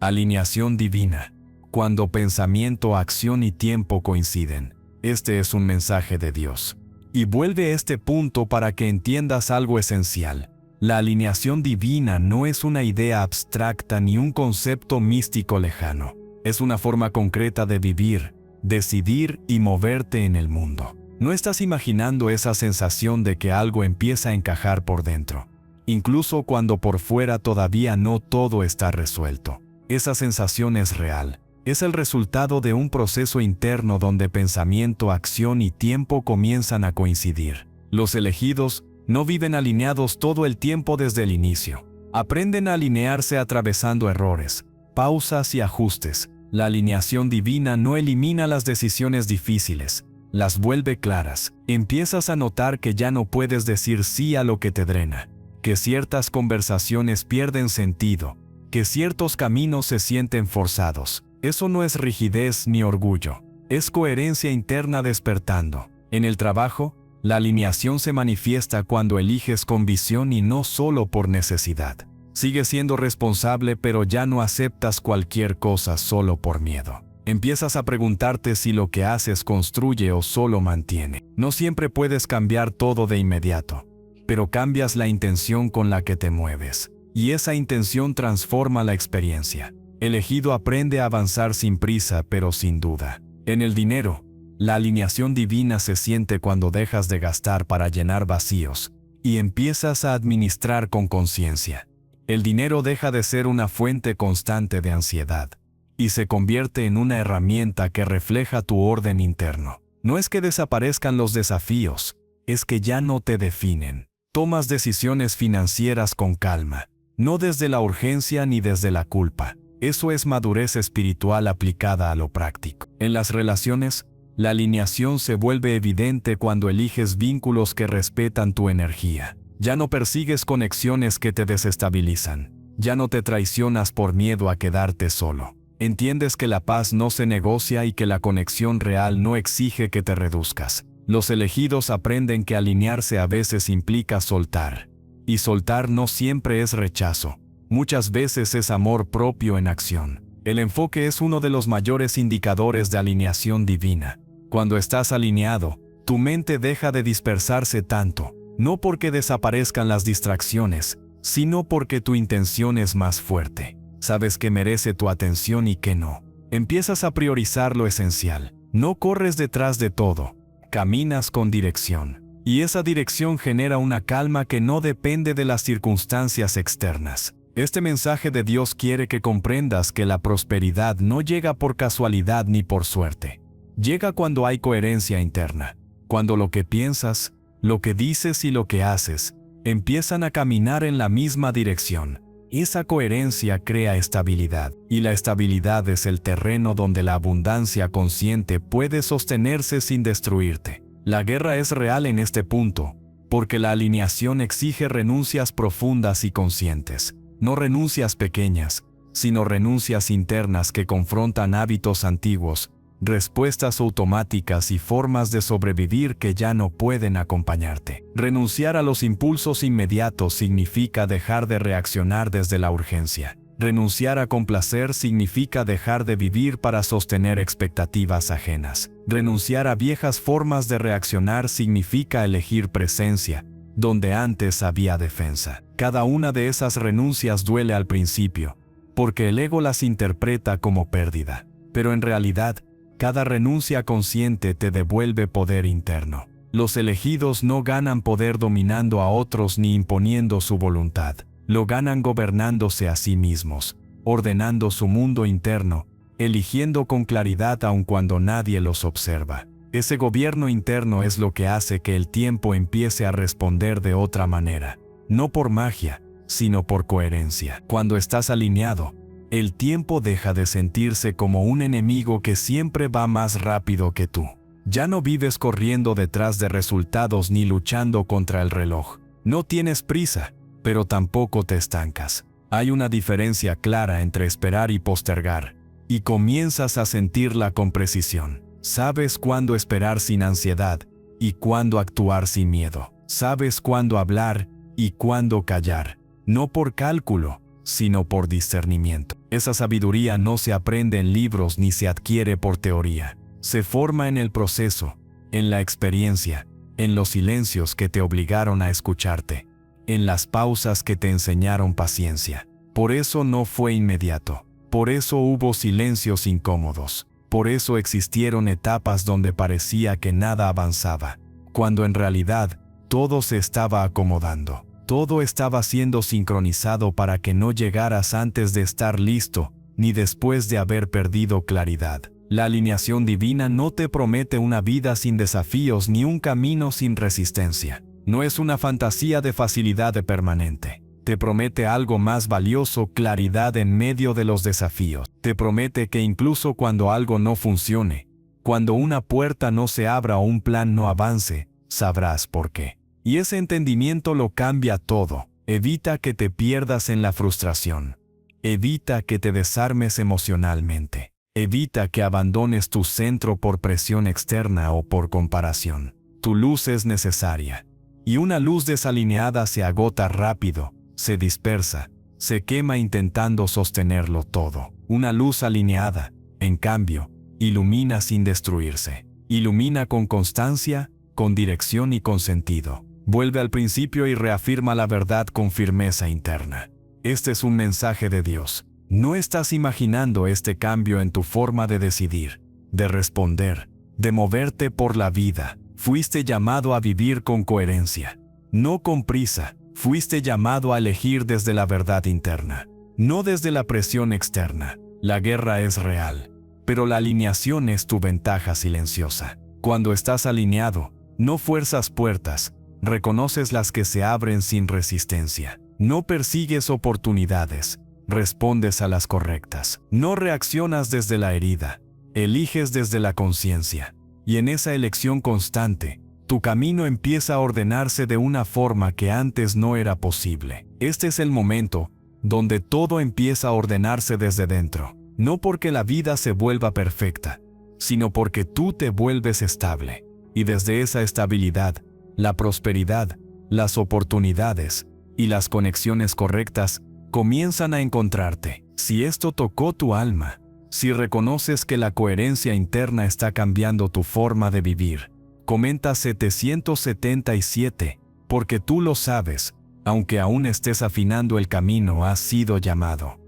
alineación divina. Cuando pensamiento, acción y tiempo coinciden. Este es un mensaje de Dios. Y vuelve a este punto para que entiendas algo esencial. La alineación divina no es una idea abstracta ni un concepto místico lejano. Es una forma concreta de vivir, decidir y moverte en el mundo. No estás imaginando esa sensación de que algo empieza a encajar por dentro, incluso cuando por fuera todavía no todo está resuelto. Esa sensación es real. Es el resultado de un proceso interno donde pensamiento, acción y tiempo comienzan a coincidir. Los elegidos no viven alineados todo el tiempo desde el inicio. Aprenden a alinearse atravesando errores, pausas y ajustes. La alineación divina no elimina las decisiones difíciles, las vuelve claras. Empiezas a notar que ya no puedes decir sí a lo que te drena, que ciertas conversaciones pierden sentido, que ciertos caminos se sienten forzados. Eso no es rigidez ni orgullo, es coherencia interna despertando. En el trabajo, la alineación se manifiesta cuando eliges con visión y no solo por necesidad. Sigues siendo responsable, pero ya no aceptas cualquier cosa solo por miedo. Empiezas a preguntarte si lo que haces construye o solo mantiene. No siempre puedes cambiar todo de inmediato, pero cambias la intención con la que te mueves. Y esa intención transforma la experiencia. Elegido aprende a avanzar sin prisa, pero sin duda. En el dinero, la alineación divina se siente cuando dejas de gastar para llenar vacíos y empiezas a administrar con conciencia. El dinero deja de ser una fuente constante de ansiedad y se convierte en una herramienta que refleja tu orden interno. No es que desaparezcan los desafíos, es que ya no te definen. Tomas decisiones financieras con calma, no desde la urgencia ni desde la culpa. Eso es madurez espiritual aplicada a lo práctico. En las relaciones, la alineación se vuelve evidente cuando eliges vínculos que respetan tu energía. Ya no persigues conexiones que te desestabilizan. Ya no te traicionas por miedo a quedarte solo. Entiendes que la paz no se negocia y que la conexión real no exige que te reduzcas. Los elegidos aprenden que alinearse a veces implica soltar. Y soltar no siempre es rechazo. Muchas veces es amor propio en acción. El enfoque es uno de los mayores indicadores de alineación divina. Cuando estás alineado, tu mente deja de dispersarse tanto, no porque desaparezcan las distracciones, sino porque tu intención es más fuerte. Sabes que merece tu atención y que no. Empiezas a priorizar lo esencial. No corres detrás de todo, caminas con dirección. Y esa dirección genera una calma que no depende de las circunstancias externas. Este mensaje de Dios quiere que comprendas que la prosperidad no llega por casualidad ni por suerte. Llega cuando hay coherencia interna, cuando lo que piensas, lo que dices y lo que haces empiezan a caminar en la misma dirección. Esa coherencia crea estabilidad, y la estabilidad es el terreno donde la abundancia consciente puede sostenerse sin destruirte. La guerra es real en este punto, porque la alineación exige renuncias profundas y conscientes. No renuncias pequeñas, sino renuncias internas que confrontan hábitos antiguos, respuestas automáticas y formas de sobrevivir que ya no pueden acompañarte. Renunciar a los impulsos inmediatos significa dejar de reaccionar desde la urgencia. Renunciar a complacer significa dejar de vivir para sostener expectativas ajenas. Renunciar a viejas formas de reaccionar significa elegir presencia, donde antes había defensa. Cada una de esas renuncias duele al principio, porque el ego las interpreta como pérdida. Pero en realidad, cada renuncia consciente te devuelve poder interno. Los elegidos no ganan poder dominando a otros ni imponiendo su voluntad. Lo ganan gobernándose a sí mismos, ordenando su mundo interno, eligiendo con claridad aun cuando nadie los observa. Ese gobierno interno es lo que hace que el tiempo empiece a responder de otra manera. No por magia, sino por coherencia. Cuando estás alineado, el tiempo deja de sentirse como un enemigo que siempre va más rápido que tú. Ya no vives corriendo detrás de resultados ni luchando contra el reloj. No tienes prisa, pero tampoco te estancas. Hay una diferencia clara entre esperar y postergar, y comienzas a sentirla con precisión. Sabes cuándo esperar sin ansiedad y cuándo actuar sin miedo. Sabes cuándo hablar y cuándo callar, no por cálculo, sino por discernimiento. Esa sabiduría no se aprende en libros ni se adquiere por teoría. Se forma en el proceso, en la experiencia, en los silencios que te obligaron a escucharte, en las pausas que te enseñaron paciencia. Por eso no fue inmediato. Por eso hubo silencios incómodos. Por eso existieron etapas donde parecía que nada avanzaba, cuando en realidad todo se estaba acomodando. Todo estaba siendo sincronizado para que no llegaras antes de estar listo, ni después de haber perdido claridad. La alineación divina no te promete una vida sin desafíos ni un camino sin resistencia. No es una fantasía de facilidad permanente. Te promete algo más valioso: claridad en medio de los desafíos. Te promete que incluso cuando algo no funcione, cuando una puerta no se abra o un plan no avance, sabrás por qué. Y ese entendimiento lo cambia todo. Evita que te pierdas en la frustración. Evita que te desarmes emocionalmente. Evita que abandones tu centro por presión externa o por comparación. Tu luz es necesaria. Y una luz desalineada se agota rápido, se dispersa, se quema intentando sostenerlo todo. Una luz alineada, en cambio, ilumina sin destruirse. Ilumina con constancia, con dirección y con sentido. Vuelve al principio y reafirma la verdad con firmeza interna. Este es un mensaje de Dios. No estás imaginando este cambio en tu forma de decidir, de responder, de moverte por la vida. Fuiste llamado a vivir con coherencia, no con prisa. Fuiste llamado a elegir desde la verdad interna, no desde la presión externa. La guerra es real, pero la alineación es tu ventaja silenciosa. Cuando estás alineado, no fuerzas puertas, reconoces las que se abren sin resistencia. No persigues oportunidades, respondes a las correctas. No reaccionas desde la herida, eliges desde la conciencia. Y en esa elección constante, tu camino empieza a ordenarse de una forma que antes no era posible. Este es el momento donde todo empieza a ordenarse desde dentro. No porque la vida se vuelva perfecta, sino porque tú te vuelves estable. Y desde esa estabilidad, la prosperidad, las oportunidades y las conexiones correctas comienzan a encontrarte. Si esto tocó tu alma, si reconoces que la coherencia interna está cambiando tu forma de vivir, comenta 777, porque tú lo sabes, aunque aún estés afinando el camino, has sido llamado.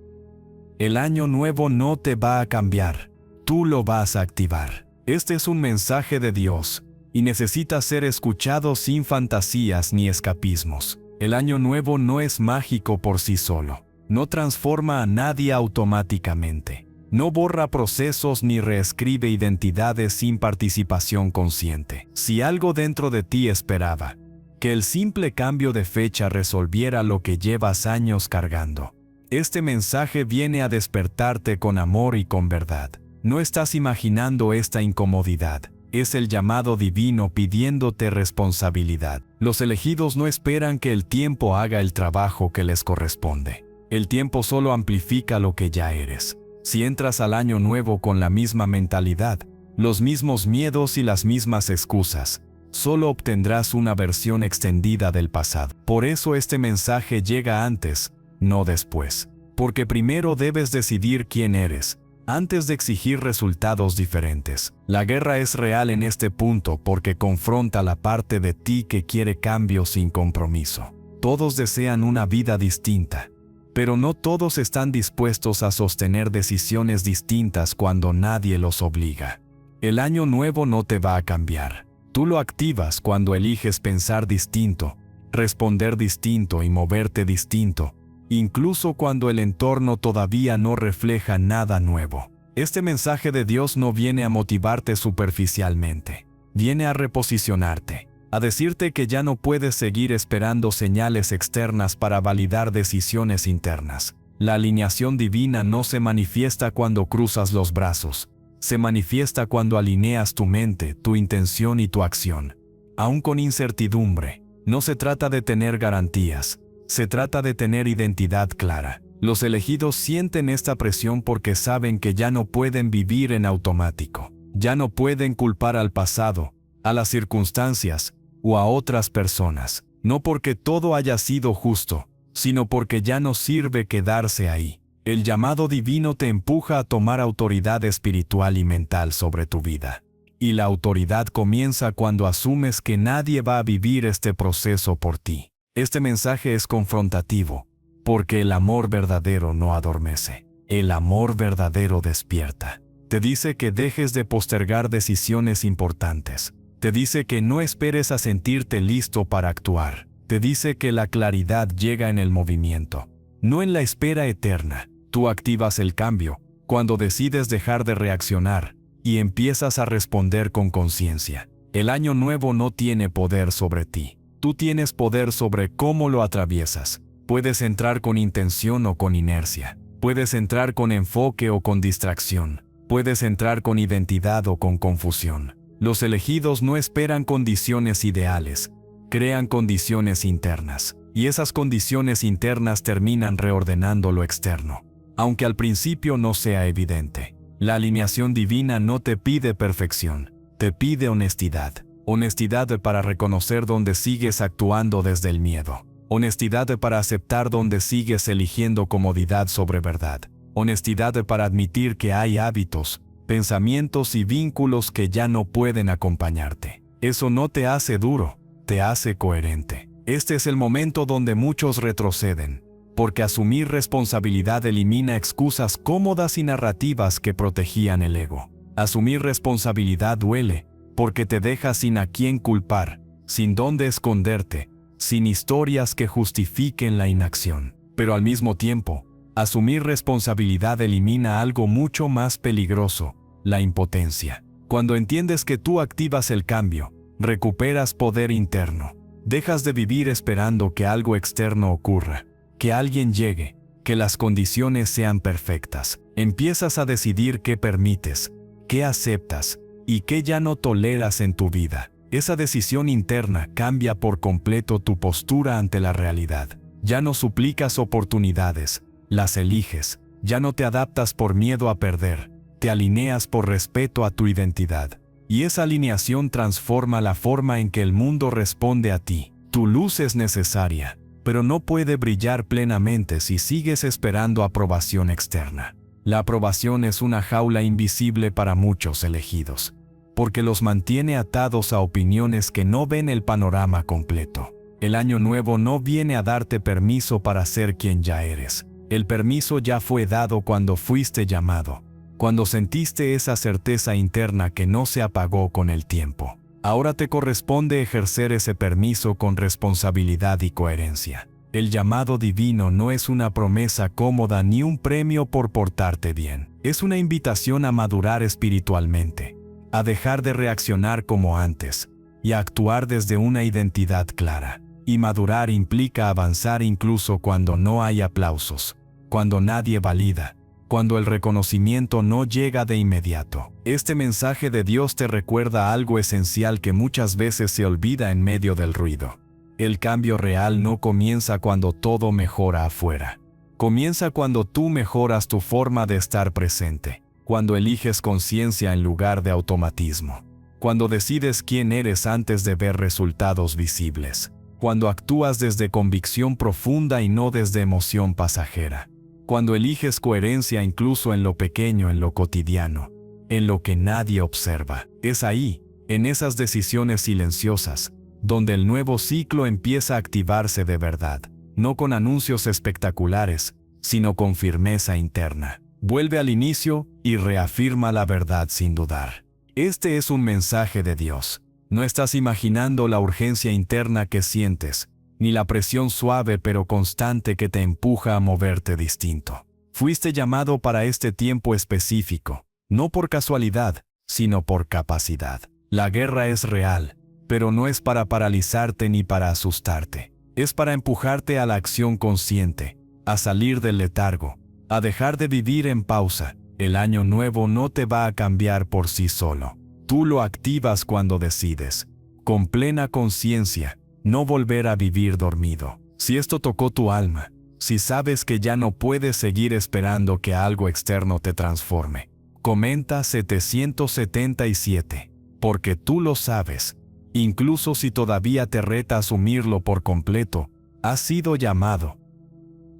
El año nuevo no te va a cambiar, tú lo vas a activar. Este es un mensaje de Dios, y necesita ser escuchado sin fantasías ni escapismos. El año nuevo no es mágico por sí solo. No transforma a nadie automáticamente. No borra procesos ni reescribe identidades sin participación consciente. Si algo dentro de ti esperaba que el simple cambio de fecha resolviera lo que llevas años cargando, este mensaje viene a despertarte con amor y con verdad. No estás imaginando esta incomodidad. Es el llamado divino pidiéndote responsabilidad. Los elegidos no esperan que el tiempo haga el trabajo que les corresponde. El tiempo solo amplifica lo que ya eres. Si entras al año nuevo con la misma mentalidad, los mismos miedos y las mismas excusas, solo obtendrás una versión extendida del pasado. Por eso este mensaje llega antes, no después. Porque primero debes decidir quién eres, antes de exigir resultados diferentes. La guerra es real en este punto porque confronta la parte de ti que quiere cambio sin compromiso. Todos desean una vida distinta, pero no todos están dispuestos a sostener decisiones distintas cuando nadie los obliga. El año nuevo no te va a cambiar. Tú lo activas cuando eliges pensar distinto, responder distinto y moverte distinto, incluso cuando el entorno todavía no refleja nada nuevo. Este mensaje de Dios no viene a motivarte superficialmente. Viene a reposicionarte, a decirte que ya no puedes seguir esperando señales externas para validar decisiones internas. La alineación divina no se manifiesta cuando cruzas los brazos. Se manifiesta cuando alineas tu mente, tu intención y tu acción. Aún con incertidumbre, no se trata de tener garantías. Se trata de tener identidad clara. Los elegidos sienten esta presión porque saben que ya no pueden vivir en automático. Ya no pueden culpar al pasado, a las circunstancias o a otras personas. no porque todo haya sido justo, sino porque ya no sirve quedarse ahí. El llamado divino te empuja a tomar autoridad espiritual y mental sobre tu vida. Y la autoridad comienza cuando asumes que nadie va a vivir este proceso por ti. Este mensaje es confrontativo, porque el amor verdadero no adormece. El amor verdadero despierta. Te dice que dejes de postergar decisiones importantes. Te dice que no esperes a sentirte listo para actuar. Te dice que la claridad llega en el movimiento, no en la espera eterna. Tú activas el cambio cuando decides dejar de reaccionar y empiezas a responder con conciencia. El año nuevo no tiene poder sobre ti. Tú tienes poder sobre cómo lo atraviesas. Puedes entrar con intención o con inercia. Puedes entrar con enfoque o con distracción. Puedes entrar con identidad o con confusión. Los elegidos no esperan condiciones ideales, crean condiciones internas. Y esas condiciones internas terminan reordenando lo externo, aunque al principio no sea evidente. La alineación divina no te pide perfección, te pide honestidad. Honestidad para reconocer donde sigues actuando desde el miedo. Honestidad para aceptar donde sigues eligiendo comodidad sobre verdad. Honestidad para admitir que hay hábitos, pensamientos y vínculos que ya no pueden acompañarte. Eso no te hace duro, te hace coherente. Este es el momento donde muchos retroceden, porque asumir responsabilidad elimina excusas cómodas y narrativas que protegían el ego. Asumir responsabilidad duele, porque te deja sin a quién culpar, sin dónde esconderte, sin historias que justifiquen la inacción. Pero al mismo tiempo, asumir responsabilidad elimina algo mucho más peligroso, la impotencia. Cuando entiendes que tú activas el cambio, recuperas poder interno. Dejas de vivir esperando que algo externo ocurra, que alguien llegue, que las condiciones sean perfectas. Empiezas a decidir qué permites, qué aceptas y qué ya no toleras en tu vida. Esa decisión interna cambia por completo tu postura ante la realidad. Ya no suplicas oportunidades, las eliges. Ya no te adaptas por miedo a perder, te alineas por respeto a tu identidad. Y esa alineación transforma la forma en que el mundo responde a ti. Tu luz es necesaria, pero no puede brillar plenamente si sigues esperando aprobación externa. La aprobación es una jaula invisible para muchos elegidos, porque los mantiene atados a opiniones que no ven el panorama completo. El año nuevo no viene a darte permiso para ser quien ya eres. El permiso ya fue dado cuando fuiste llamado, cuando sentiste esa certeza interna que no se apagó con el tiempo. Ahora te corresponde ejercer ese permiso con responsabilidad y coherencia. El llamado divino no es una promesa cómoda ni un premio por portarte bien. Es una invitación a madurar espiritualmente, a dejar de reaccionar como antes y a actuar desde una identidad clara. Y madurar implica avanzar incluso cuando no hay aplausos, cuando nadie valida, cuando el reconocimiento no llega de inmediato. Este mensaje de Dios te recuerda algo esencial que muchas veces se olvida en medio del ruido. El cambio real no comienza cuando todo mejora afuera. Comienza cuando tú mejoras tu forma de estar presente, cuando eliges conciencia en lugar de automatismo, cuando decides quién eres antes de ver resultados visibles, cuando actúas desde convicción profunda y no desde emoción pasajera. Cuando eliges coherencia incluso en lo pequeño, en lo cotidiano, en lo que nadie observa. Es ahí, en esas decisiones silenciosas, donde el nuevo ciclo empieza a activarse de verdad, no con anuncios espectaculares, sino con firmeza interna. Vuelve al inicio y reafirma la verdad sin dudar. Este es un mensaje de Dios. No estás imaginando la urgencia interna que sientes, ni la presión suave pero constante que te empuja a moverte distinto. Fuiste llamado para este tiempo específico, no por casualidad, sino por capacidad. La guerra es real, pero no es para paralizarte ni para asustarte. Es para empujarte a la acción consciente, a salir del letargo, a dejar de vivir en pausa. El año nuevo no te va a cambiar por sí solo. Tú lo activas cuando decides, con plena conciencia, no volver a vivir dormido. Si esto tocó tu alma, si sabes que ya no puedes seguir esperando que algo externo te transforme, comenta 777, porque tú lo sabes, Incluso si todavía te reta asumirlo por completo, has sido llamado.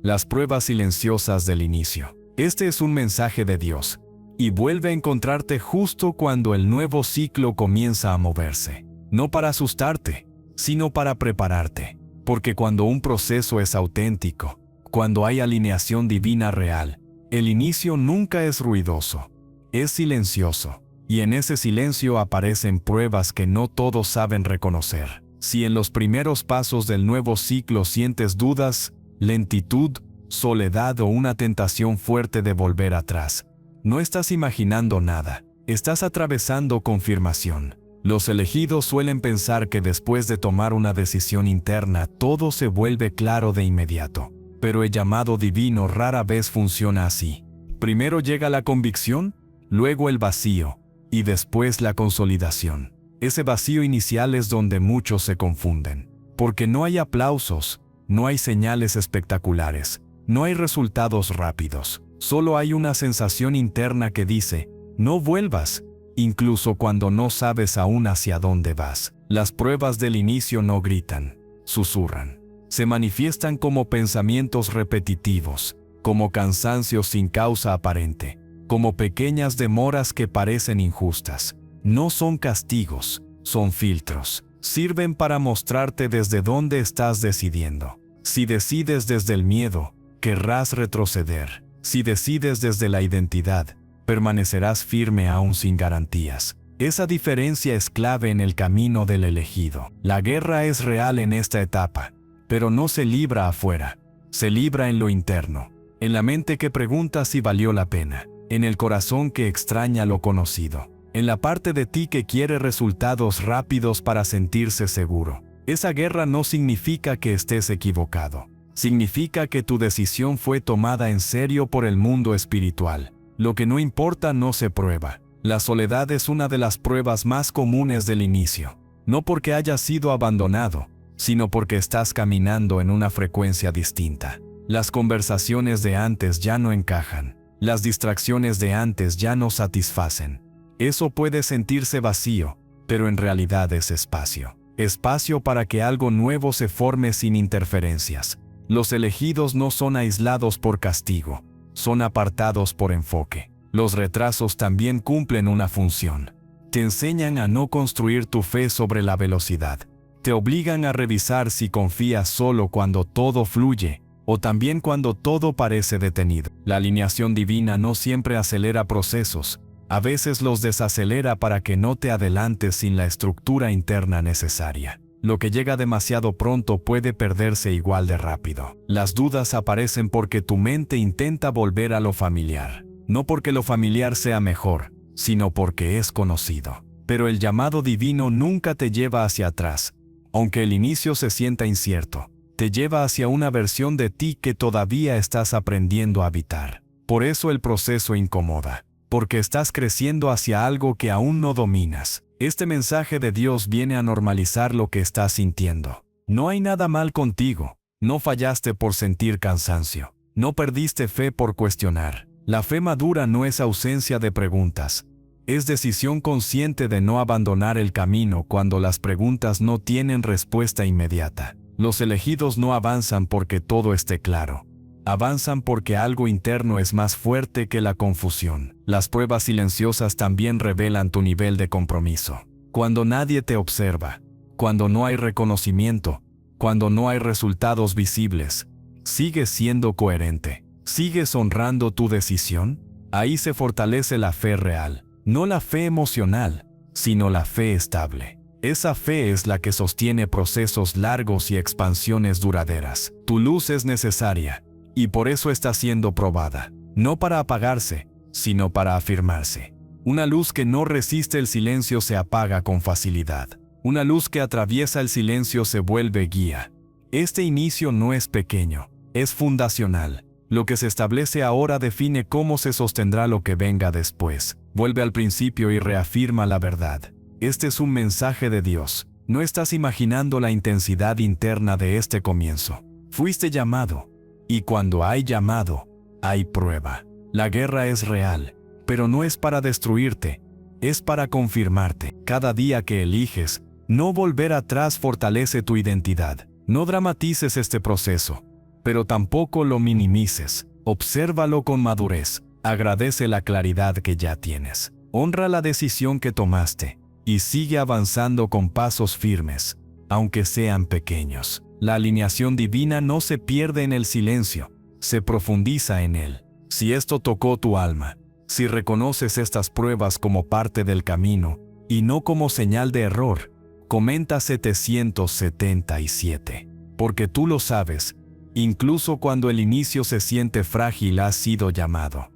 Las pruebas silenciosas del inicio. Este es un mensaje de Dios, y vuelve a encontrarte justo cuando el nuevo ciclo comienza a moverse. No para asustarte, sino para prepararte. Porque cuando un proceso es auténtico, cuando hay alineación divina real, el inicio nunca es ruidoso, es silencioso. Y en ese silencio aparecen pruebas que no todos saben reconocer. Si en los primeros pasos del nuevo ciclo sientes dudas, lentitud, soledad o una tentación fuerte de volver atrás, no estás imaginando nada, estás atravesando confirmación. Los elegidos suelen pensar que después de tomar una decisión interna todo se vuelve claro de inmediato. Pero el llamado divino rara vez funciona así. Primero llega la convicción, luego el vacío, y después la consolidación. Ese vacío inicial es donde muchos se confunden, porque no hay aplausos, no hay señales espectaculares, no hay resultados rápidos, solo hay una sensación interna que dice, no vuelvas, incluso cuando no sabes aún hacia dónde vas. Las pruebas del inicio no gritan, susurran. Se manifiestan como pensamientos repetitivos, como cansancio sin causa aparente, como pequeñas demoras que parecen injustas. No son castigos, son filtros. Sirven para mostrarte desde dónde estás decidiendo. Si decides desde el miedo, querrás retroceder. Si decides desde la identidad, permanecerás firme aún sin garantías. Esa diferencia es clave en el camino del elegido. La guerra es real en esta etapa, pero no se libra afuera. Se libra en lo interno, en la mente que pregunta si valió la pena, en el corazón que extraña lo conocido, en la parte de ti que quiere resultados rápidos para sentirse seguro. Esa guerra no significa que estés equivocado. Significa que tu decisión fue tomada en serio por el mundo espiritual. Lo que no importa no se prueba. La soledad es una de las pruebas más comunes del inicio. No porque hayas sido abandonado, sino porque estás caminando en una frecuencia distinta. Las conversaciones de antes ya no encajan. Las distracciones de antes ya no satisfacen. Eso puede sentirse vacío, pero en realidad es espacio. Espacio para que algo nuevo se forme sin interferencias. Los elegidos no son aislados por castigo, son apartados por enfoque. Los retrasos también cumplen una función. Te enseñan a no construir tu fe sobre la velocidad. Te obligan a revisar si confías solo cuando todo fluye, o también cuando todo parece detenido. La alineación divina no siempre acelera procesos, a veces los desacelera para que no te adelantes sin la estructura interna necesaria. Lo que llega demasiado pronto puede perderse igual de rápido. Las dudas aparecen porque tu mente intenta volver a lo familiar. No porque lo familiar sea mejor, sino porque es conocido. Pero el llamado divino nunca te lleva hacia atrás. Aunque el inicio se sienta incierto, te lleva hacia una versión de ti que todavía estás aprendiendo a habitar. Por eso el proceso incomoda, porque estás creciendo hacia algo que aún no dominas. Este mensaje de Dios viene a normalizar lo que estás sintiendo. No hay nada mal contigo, no fallaste por sentir cansancio, no perdiste fe por cuestionar. La fe madura no es ausencia de preguntas, es decisión consciente de no abandonar el camino cuando las preguntas no tienen respuesta inmediata. Los elegidos no avanzan porque todo esté claro. Avanzan porque algo interno es más fuerte que la confusión. Las pruebas silenciosas también revelan tu nivel de compromiso. Cuando nadie te observa, cuando no hay reconocimiento, cuando no hay resultados visibles, ¿sigues siendo coherente? ¿Sigues honrando tu decisión? Ahí se fortalece la fe real, no la fe emocional, sino la fe estable. Esa fe es la que sostiene procesos largos y expansiones duraderas. Tu luz es necesaria, y por eso está siendo probada, no para apagarse, sino para afirmarse. Una luz que no resiste el silencio se apaga con facilidad. Una luz que atraviesa el silencio se vuelve guía. Este inicio no es pequeño, es fundacional. Lo que se establece ahora define cómo se sostendrá lo que venga después. Vuelve al principio y reafirma la verdad. Este es un mensaje de Dios. No estás imaginando la intensidad interna de este comienzo. Fuiste llamado. Y cuando hay llamado, hay prueba. La guerra es real, pero no es para destruirte, es para confirmarte. Cada día que eliges, No volver atrás fortalece tu identidad. No dramatices este proceso, pero tampoco lo minimices. Obsérvalo con madurez. Agradece la claridad que ya tienes. Honra la decisión que tomaste y sigue avanzando con pasos firmes, aunque sean pequeños. La alineación divina no se pierde en el silencio, se profundiza en él. Si esto tocó tu alma, si reconoces estas pruebas como parte del camino y no como señal de error, comenta 777. Porque tú lo sabes, incluso cuando el inicio se siente frágil, has sido llamado.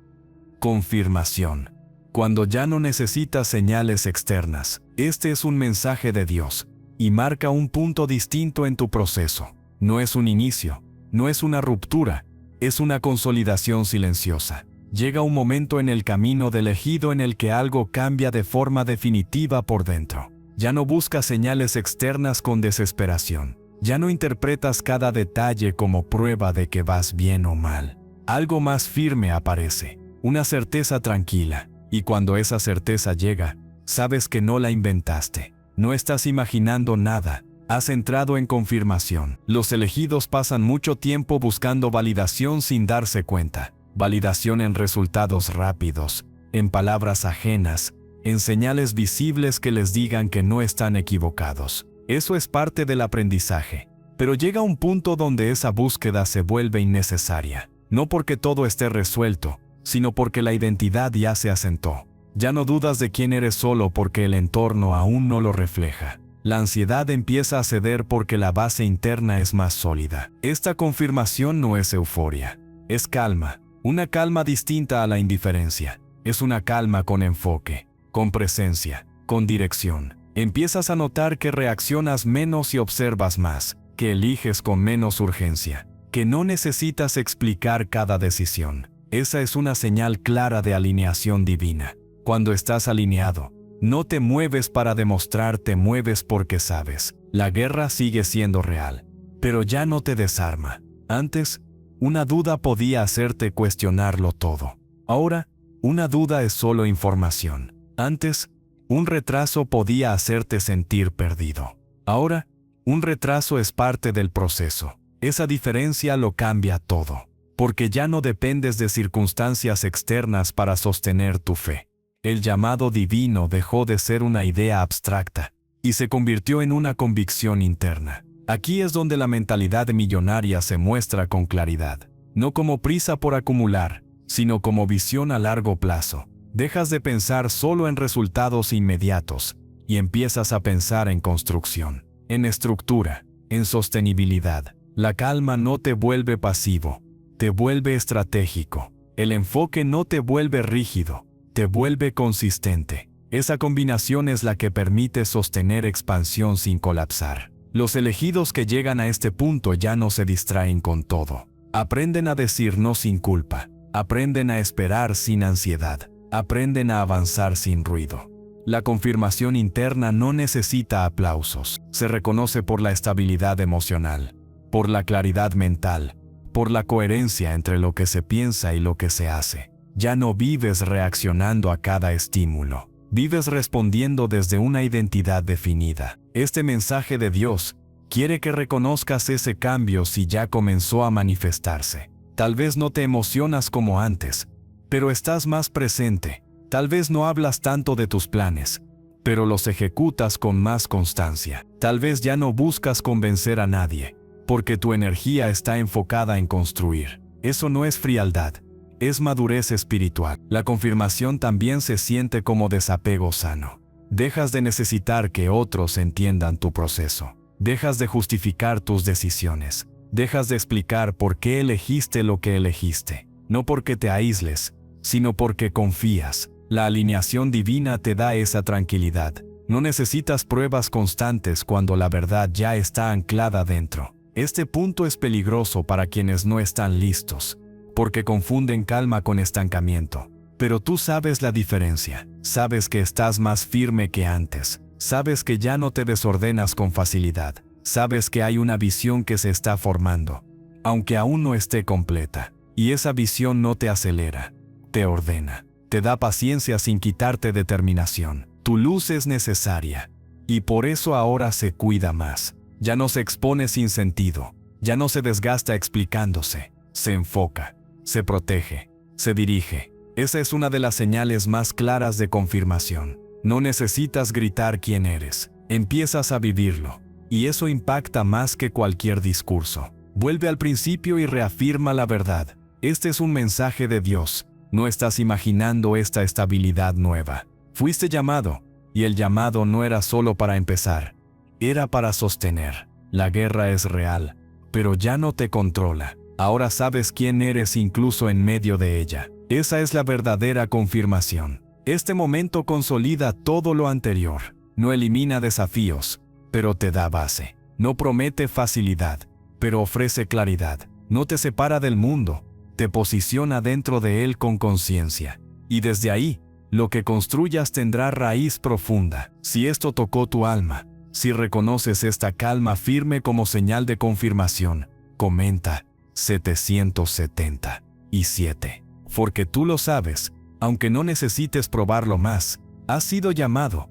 Confirmación. Cuando ya no necesitas señales externas, este es un mensaje de Dios y marca un punto distinto en tu proceso. No es un inicio, no es una ruptura, es una consolidación silenciosa. Llega un momento en el camino del elegido en el que algo cambia de forma definitiva por dentro. Ya no buscas señales externas con desesperación. Ya no interpretas cada detalle como prueba de que vas bien o mal. Algo más firme aparece, una certeza tranquila. Y cuando esa certeza llega, sabes que no la inventaste. No estás imaginando nada. Has entrado en confirmación. Los elegidos pasan mucho tiempo buscando validación sin darse cuenta. Validación en resultados rápidos, en palabras ajenas, en señales visibles que les digan que no están equivocados. Eso es parte del aprendizaje. Pero llega un punto donde esa búsqueda se vuelve innecesaria. No porque todo esté resuelto, sino porque la identidad ya se asentó. Ya no dudas de quién eres solo porque el entorno aún no lo refleja. La ansiedad empieza a ceder porque la base interna es más sólida. Esta confirmación no es euforia, es calma. Una calma distinta a la indiferencia. Es una calma con enfoque, con presencia, con dirección. Empiezas a notar que reaccionas menos y observas más, que eliges con menos urgencia, que no necesitas explicar cada decisión. Esa es una señal clara de alineación divina. Cuando estás alineado, no te mueves para demostrar, te mueves porque sabes. La guerra sigue siendo real, pero ya no te desarma. Antes, una duda podía hacerte cuestionarlo todo. Ahora, una duda es solo información. Antes, un retraso podía hacerte sentir perdido. Ahora, un retraso es parte del proceso. Esa diferencia lo cambia todo. Porque ya no dependes de circunstancias externas para sostener tu fe. El llamado divino dejó de ser una idea abstracta y se convirtió en una convicción interna. Aquí es donde la mentalidad millonaria se muestra con claridad. No como prisa por acumular, sino como visión a largo plazo. Dejas de pensar solo en resultados inmediatos y empiezas a pensar en construcción, en estructura, en sostenibilidad. La calma no te vuelve pasivo. Te vuelve estratégico. El enfoque no te vuelve rígido, te vuelve consistente. Esa combinación es la que permite sostener expansión sin colapsar. Los elegidos que llegan a este punto ya no se distraen con todo. Aprenden a decir no sin culpa. Aprenden a esperar sin ansiedad. Aprenden a avanzar sin ruido. La confirmación interna no necesita aplausos. Se reconoce por la estabilidad emocional, por la claridad mental, por la coherencia entre lo que se piensa y lo que se hace. Ya no vives reaccionando a cada estímulo. Vives respondiendo desde una identidad definida. Este mensaje de Dios quiere que reconozcas ese cambio si ya comenzó a manifestarse. Tal vez no te emocionas como antes, pero estás más presente. Tal vez no hablas tanto de tus planes, pero los ejecutas con más constancia. Tal vez ya no buscas convencer a nadie, porque tu energía está enfocada en construir. Eso no es frialdad, es madurez espiritual. La confirmación también se siente como desapego sano. Dejas de necesitar que otros entiendan tu proceso. Dejas de justificar tus decisiones. Dejas de explicar por qué elegiste lo que elegiste. No porque te aísles, sino porque confías. La alineación divina te da esa tranquilidad. No necesitas pruebas constantes cuando la verdad ya está anclada dentro. Este punto es peligroso para quienes no están listos, porque confunden calma con estancamiento. Pero tú sabes la diferencia. Sabes que estás más firme que antes. Sabes que ya no te desordenas con facilidad. Sabes que hay una visión que se está formando, aunque aún no esté completa. Y esa visión no te acelera, te ordena. Te da paciencia sin quitarte determinación. Tu luz es necesaria, Y por eso ahora se cuida más. Ya no se expone sin sentido. Ya no se desgasta explicándose. Se enfoca. Se protege. Se dirige. Esa es una de las señales más claras de confirmación. No necesitas gritar quién eres. Empiezas a vivirlo. Y eso impacta más que cualquier discurso. Vuelve al principio y reafirma la verdad. Este es un mensaje de Dios. No estás imaginando esta estabilidad nueva. Fuiste llamado, y el llamado no era solo para empezar. Era para sostener. La guerra es real, pero ya no te controla. Ahora sabes quién eres incluso en medio de ella. Esa es la verdadera confirmación. Este momento consolida todo lo anterior. No elimina desafíos, pero te da base. No promete facilidad, pero ofrece claridad. No te separa del mundo, te posiciona dentro de él con conciencia. Y desde ahí, lo que construyas tendrá raíz profunda. Si esto tocó tu alma, si reconoces esta calma firme como señal de confirmación, comenta 777. Porque tú lo sabes, aunque no necesites probarlo más, has sido llamado.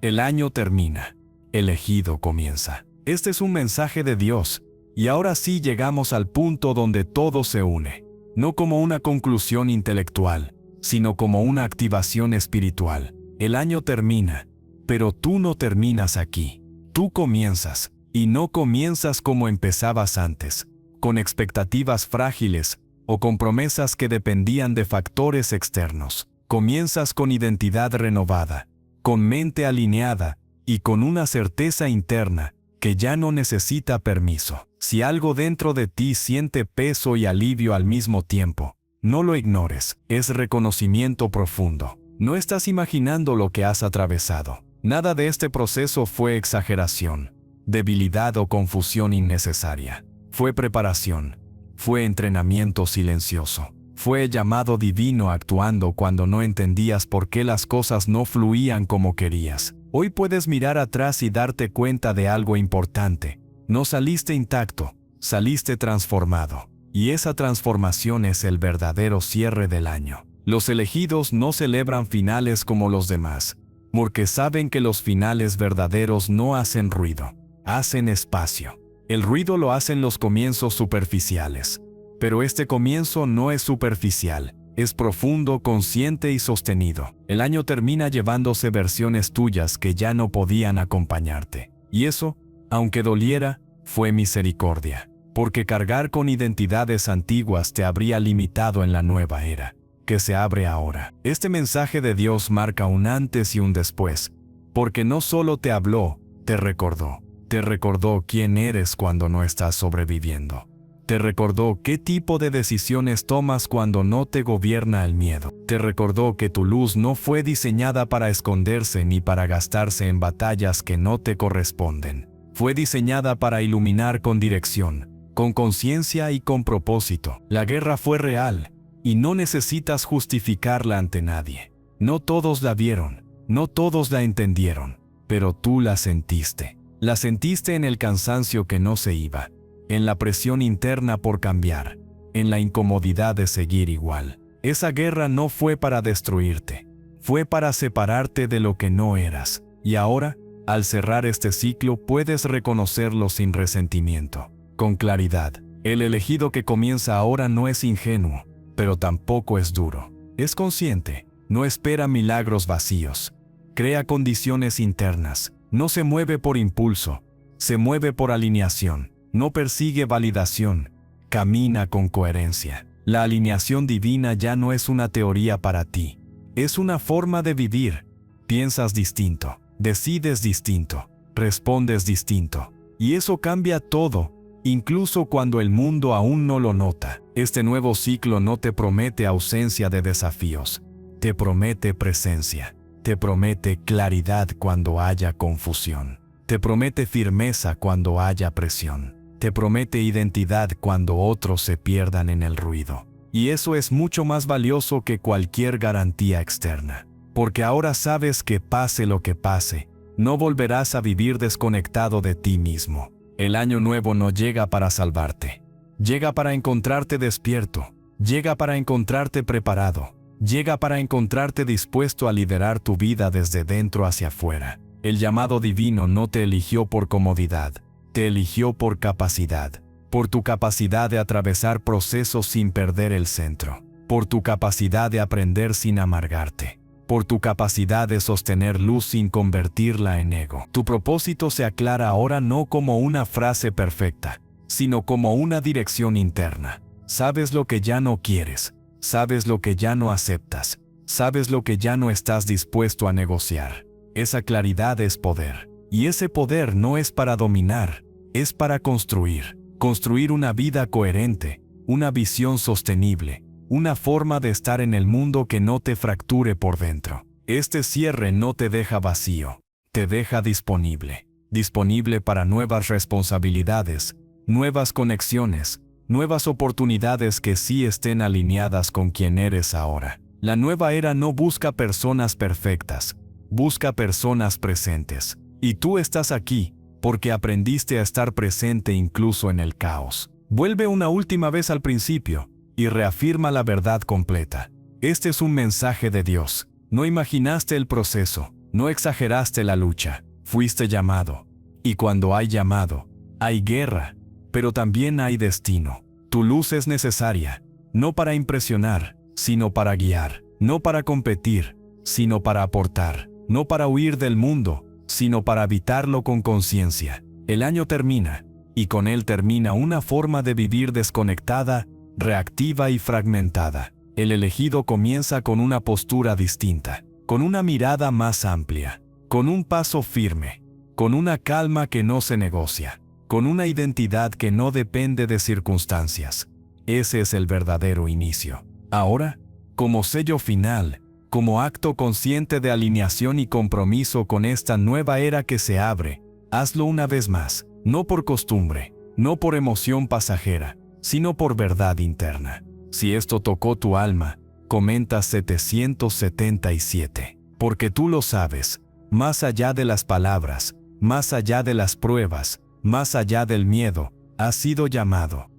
El año termina. Elegido comienza. Este es un mensaje de Dios, y ahora sí llegamos al punto donde todo se une. No como una conclusión intelectual, sino como una activación espiritual. El año termina, pero tú no terminas aquí. Tú comienzas, y no comienzas como empezabas antes, con expectativas frágiles o con promesas que dependían de factores externos. Comienzas con identidad renovada, con mente alineada y con una certeza interna que ya no necesita permiso. Si algo dentro de ti siente peso y alivio al mismo tiempo, no lo ignores, es reconocimiento profundo. No estás imaginando lo que has atravesado. Nada de este proceso fue exageración, debilidad o confusión innecesaria. Fue preparación, fue entrenamiento silencioso, fue llamado divino actuando cuando no entendías por qué las cosas no fluían como querías. Hoy puedes mirar atrás y darte cuenta de algo importante. No saliste intacto, saliste transformado. Y esa transformación es el verdadero cierre del año. Los elegidos no celebran finales como los demás, porque saben que los finales verdaderos no hacen ruido, hacen espacio. El ruido lo hacen los comienzos superficiales. Pero este comienzo no es superficial, es profundo, consciente y sostenido. El año termina llevándose versiones tuyas que ya no podían acompañarte. Y eso, aunque doliera, fue misericordia. Porque cargar con identidades antiguas te habría limitado en la nueva era, que se abre ahora. Este mensaje de Dios marca un antes y un después, porque no solo te habló, te recordó quién eres cuando no estás sobreviviendo. Te recordó qué tipo de decisiones tomas cuando no te gobierna el miedo. Te recordó que tu luz no fue diseñada para esconderse ni para gastarse en batallas que no te corresponden. Fue diseñada para iluminar con dirección, con conciencia y con propósito. La guerra fue real, y no necesitas justificarla ante nadie. No todos la vieron, no todos la entendieron, pero tú la sentiste. La sentiste en el cansancio que no se iba, en la presión interna por cambiar, en la incomodidad de seguir igual. Esa guerra no fue para destruirte, fue para separarte de lo que no eras. Y ahora, al cerrar este ciclo, puedes reconocerlo sin resentimiento. Con claridad, el elegido que comienza ahora no es ingenuo, pero tampoco es duro. Es consciente, no espera milagros vacíos. Crea condiciones internas, no se mueve por impulso, se mueve por alineación, no persigue validación, camina con coherencia. La alineación divina ya no es una teoría para ti, es una forma de vivir. Piensas distinto, decides distinto, respondes distinto, y eso cambia todo. Incluso cuando el mundo aún no lo nota. Este nuevo ciclo no te promete ausencia de desafíos, te promete presencia, te promete claridad cuando haya confusión, te promete firmeza cuando haya presión, te promete identidad cuando otros se pierdan en el ruido. Y eso es mucho más valioso que cualquier garantía externa, porque ahora sabes que pase lo que pase, no volverás a vivir desconectado de ti mismo. El año nuevo no llega para salvarte. Llega para encontrarte despierto. Llega para encontrarte preparado. Llega para encontrarte dispuesto a liderar tu vida desde dentro hacia afuera. El llamado divino no te eligió por comodidad, te eligió por capacidad, por tu capacidad de atravesar procesos sin perder el centro, por tu capacidad de aprender sin amargarte, por tu capacidad de sostener luz sin convertirla en ego. Tu propósito se aclara ahora no como una frase perfecta, sino como una dirección interna. Sabes lo que ya no quieres, sabes lo que ya no aceptas, sabes lo que ya no estás dispuesto a negociar. Esa claridad es poder, y ese poder no es para dominar, es para construir. Construir una vida coherente, una visión sostenible, una forma de estar en el mundo que no te fracture por dentro. Este cierre no te deja vacío, te deja disponible. Disponible para nuevas responsabilidades, nuevas conexiones, nuevas oportunidades que sí estén alineadas con quien eres ahora. La nueva era no busca personas perfectas, busca personas presentes. Y tú estás aquí, porque aprendiste a estar presente incluso en el caos. Vuelve una última vez al principio, y reafirma la verdad completa. Este es un mensaje de Dios. No imaginaste el proceso, no exageraste la lucha, fuiste llamado. Y cuando hay llamado, hay guerra, pero también hay destino. Tu luz es necesaria, no para impresionar, sino para guiar, no para competir, sino para aportar, no para huir del mundo, sino para habitarlo con conciencia. El año termina, y con él termina una forma de vivir desconectada, reactiva y fragmentada. El elegido comienza con una postura distinta, con una mirada más amplia, con un paso firme, con una calma que no se negocia, con una identidad que no depende de circunstancias. Ese es el verdadero inicio. Ahora, como sello final, como acto consciente de alineación y compromiso con esta nueva era que se abre, hazlo una vez más, no por costumbre, no por emoción pasajera, sino por verdad interna. Si esto tocó tu alma, comenta 777. Porque tú lo sabes, más allá de las palabras, más allá de las pruebas, más allá del miedo, has sido llamado.